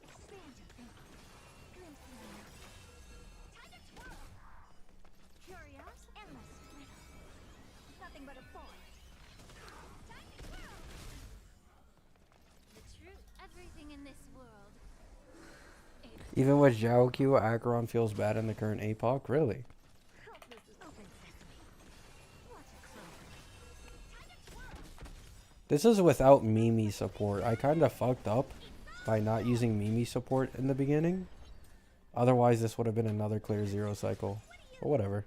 Expand your thinking. Glimpse me now. Time to twirl. Curious, endless. Nothing but a fall. Time to twirl. The truth. Everything in this world. Even with Zhao Q, Acheron feels bad in the current APOC? Really? Helpless is open sesame. Watch it grow. Time to twirl. This is without Mimi support. I kind of fucked up by not using Mimi support in the beginning. Otherwise, this would have been another clear 0 cycle. But whatever.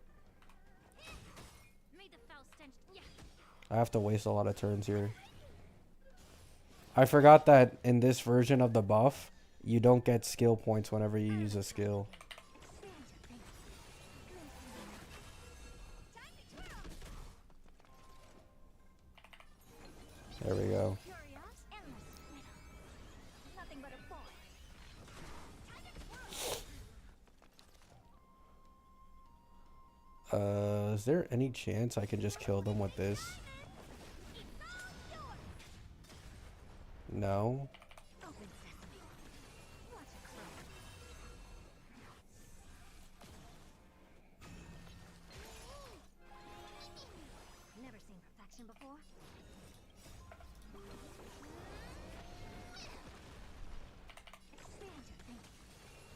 May the foul stench. Yeah. I have to waste a lot of turns here. I forgot that in this version of the buff, you don't get skill points whenever you use a skill. Expand your thinking. Glimpse me now. Time to twirl. There we go. Curious, endless. Nothing but a fall. Time to twirl. Is there any chance I can just kill them with this? No. Open sesame. Watch it grow. Never seen perfection before. Expand your thinking.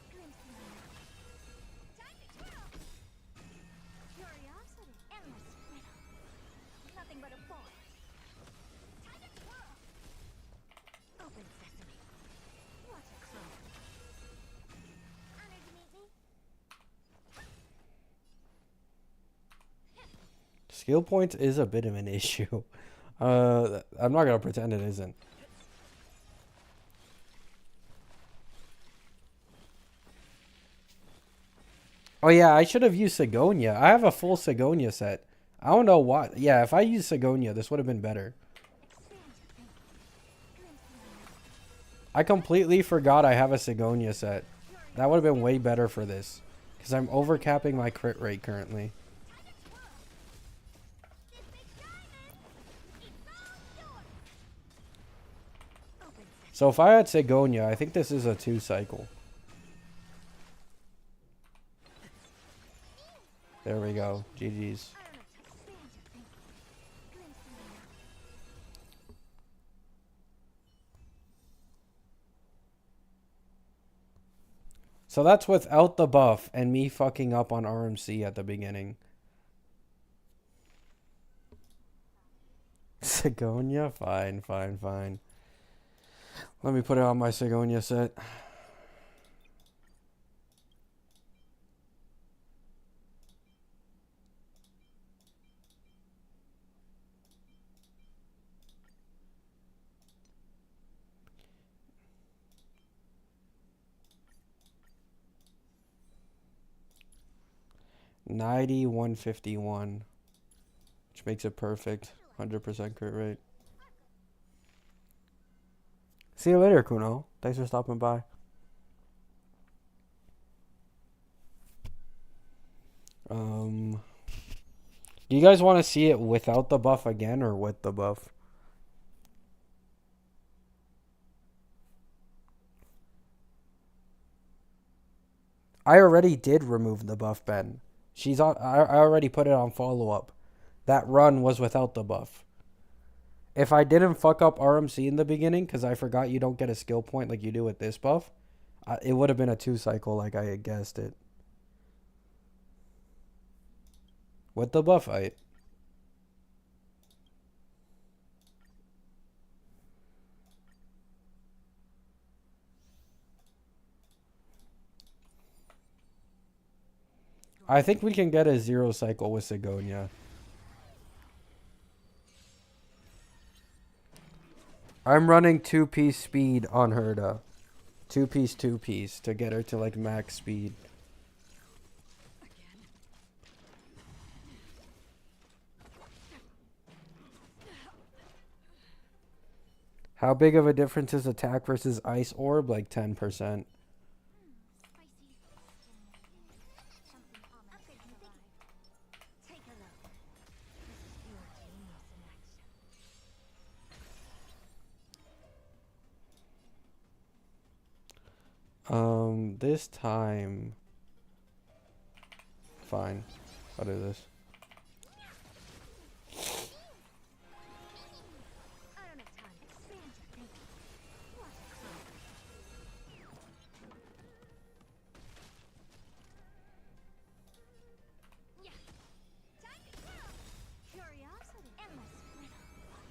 Glimpse the unknown. Time to twirl. Curiosity. Endless riddle. Nothing but a force. Time to twirl. Open sesame. Watch it grow. Honored to meet me. Skill points is a bit of an issue. I'm not gonna pretend it isn't. Oh yeah, I should have used Sigonia. I have a full Sigonia set. I don't know why. Yeah, if I used Sigonia, this would have been better. Expand your thinking. Glimpse the unknown. I completely forgot I have a Sigonia set. That would have been way better for this. Because I'm overcapping my crit rate currently. This big diamond. It's all yours. Open sesame. So if I had Sigonia, I think this is a 2 cycle. There we go. GG's. I don't have to expand your thinking. Glimpse the unknown. So that's without the buff and me fucking up on RMC at the beginning. Sigonia? Fine, fine, fine. Let me put it on my Sigonia set. $91.51, which makes it perfect. 100% crit rate. See you later, Kuno. Thanks for stopping by. Do you guys want to see it without the buff again or with the buff? I already did remove the buff, Ben. She's on. I already put it on follow up. That run was without the buff. If I didn't fuck up RMC in the beginning because I forgot you don't get a skill point like you do with this buff, it would have been a 2 cycle like I had guessed it. With the buff, I think we can get a 0 cycle with Sigonia. I'm running 2-piece speed on Herda. 2-piece, 2-piece to get her to like max speed. How big of a difference is attack versus ice orb? Like 10%. Spicy. Something ominous has arrived. Take a look. This is pure genius in action. This time. Fine. I'll do this. I don't have time to expand your thinking. Watch it grow. Yeah. Time to twirl. Curiosity. Endless riddle.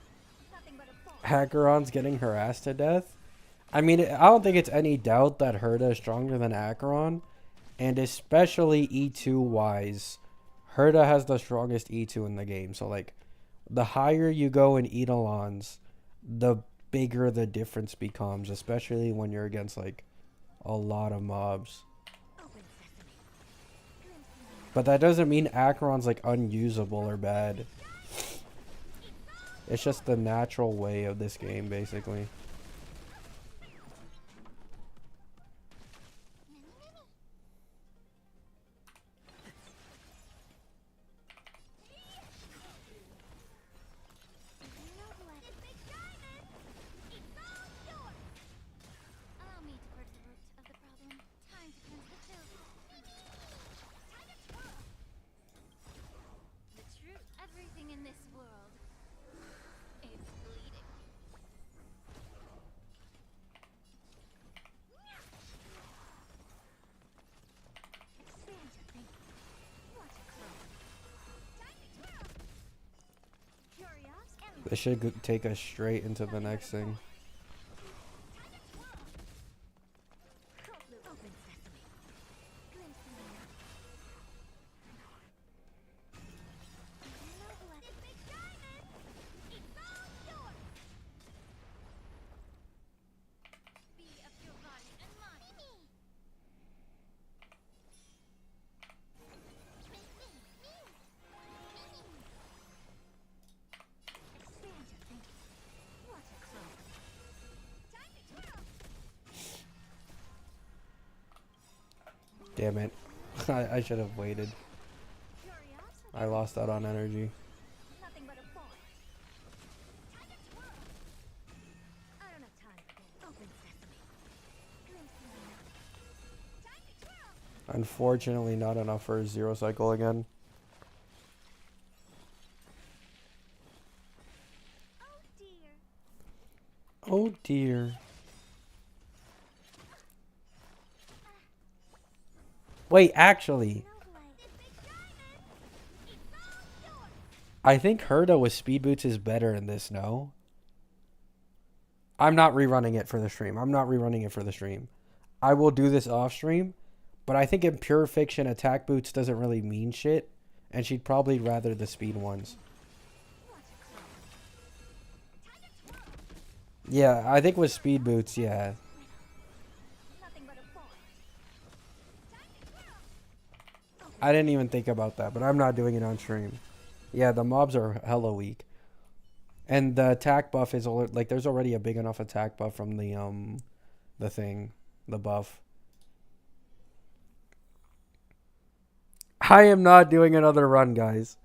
Nothing but a force. Acheron's getting harassed to death. I mean, I don't think it's any doubt that Herda is stronger than Acheron. And especially E2 wise, Herda has the strongest E2 in the game. So, like, the higher you go in Eidolons, the bigger the difference becomes. Especially when you're against, like, a lot of mobs. Open sesame. Glimpse the unknown. But that doesn't mean Acheron's, like, unusable or bad. It's just the natural way of this game, basically. This should take us straight into the next thing. Open sesame. Glimpse me now. No less. This big diamond! It's all yours! Be of your body and mind. Expand your thinking. What a cloak. Time to twirl! Damn it. I should have waited. Curiosity. I lost out on energy. Nothing but a pawn. Time to twirl! I don't have time for this. Open sesame. Glimpse me now. Time to twirl! Unfortunately, not enough for a 0 cycle again. Oh dear. Oh dear. Wait, actually, No blame. This big diamond! It's all yours! I think Herda with speed boots is better in this, no? I'm not rerunning it for the stream. I'm not rerunning it for the stream. I will do this off stream, but I think in pure fiction, attack boots doesn't really mean shit, and she'd probably rather the speed ones. What a cloak. Time to twirl! Yeah, I think with speed boots, yeah. Nothing but a pawn. Time to twirl! I didn't even think about that, but I'm not doing it on stream. Yeah, the mobs are hella weak. And the attack buff is like there's already a big enough attack buff from the thing, the buff. I am not doing another run, guys.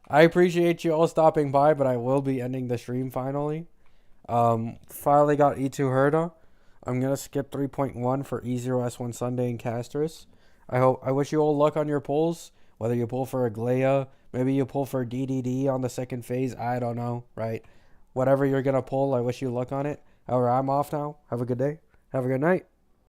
I appreciate you all stopping by, but I will be ending the stream finally. Finally got E2 Hera. I'm gonna skip 3.1 for E0S1 Sunday and Castris. I wish you all luck on your pulls. Whether you pull for a Glea, maybe you pull for DDD on the second phase. I don't know, right? Whatever you're gonna pull, I wish you luck on it. However, I'm off now. Have a good day. Have a good night.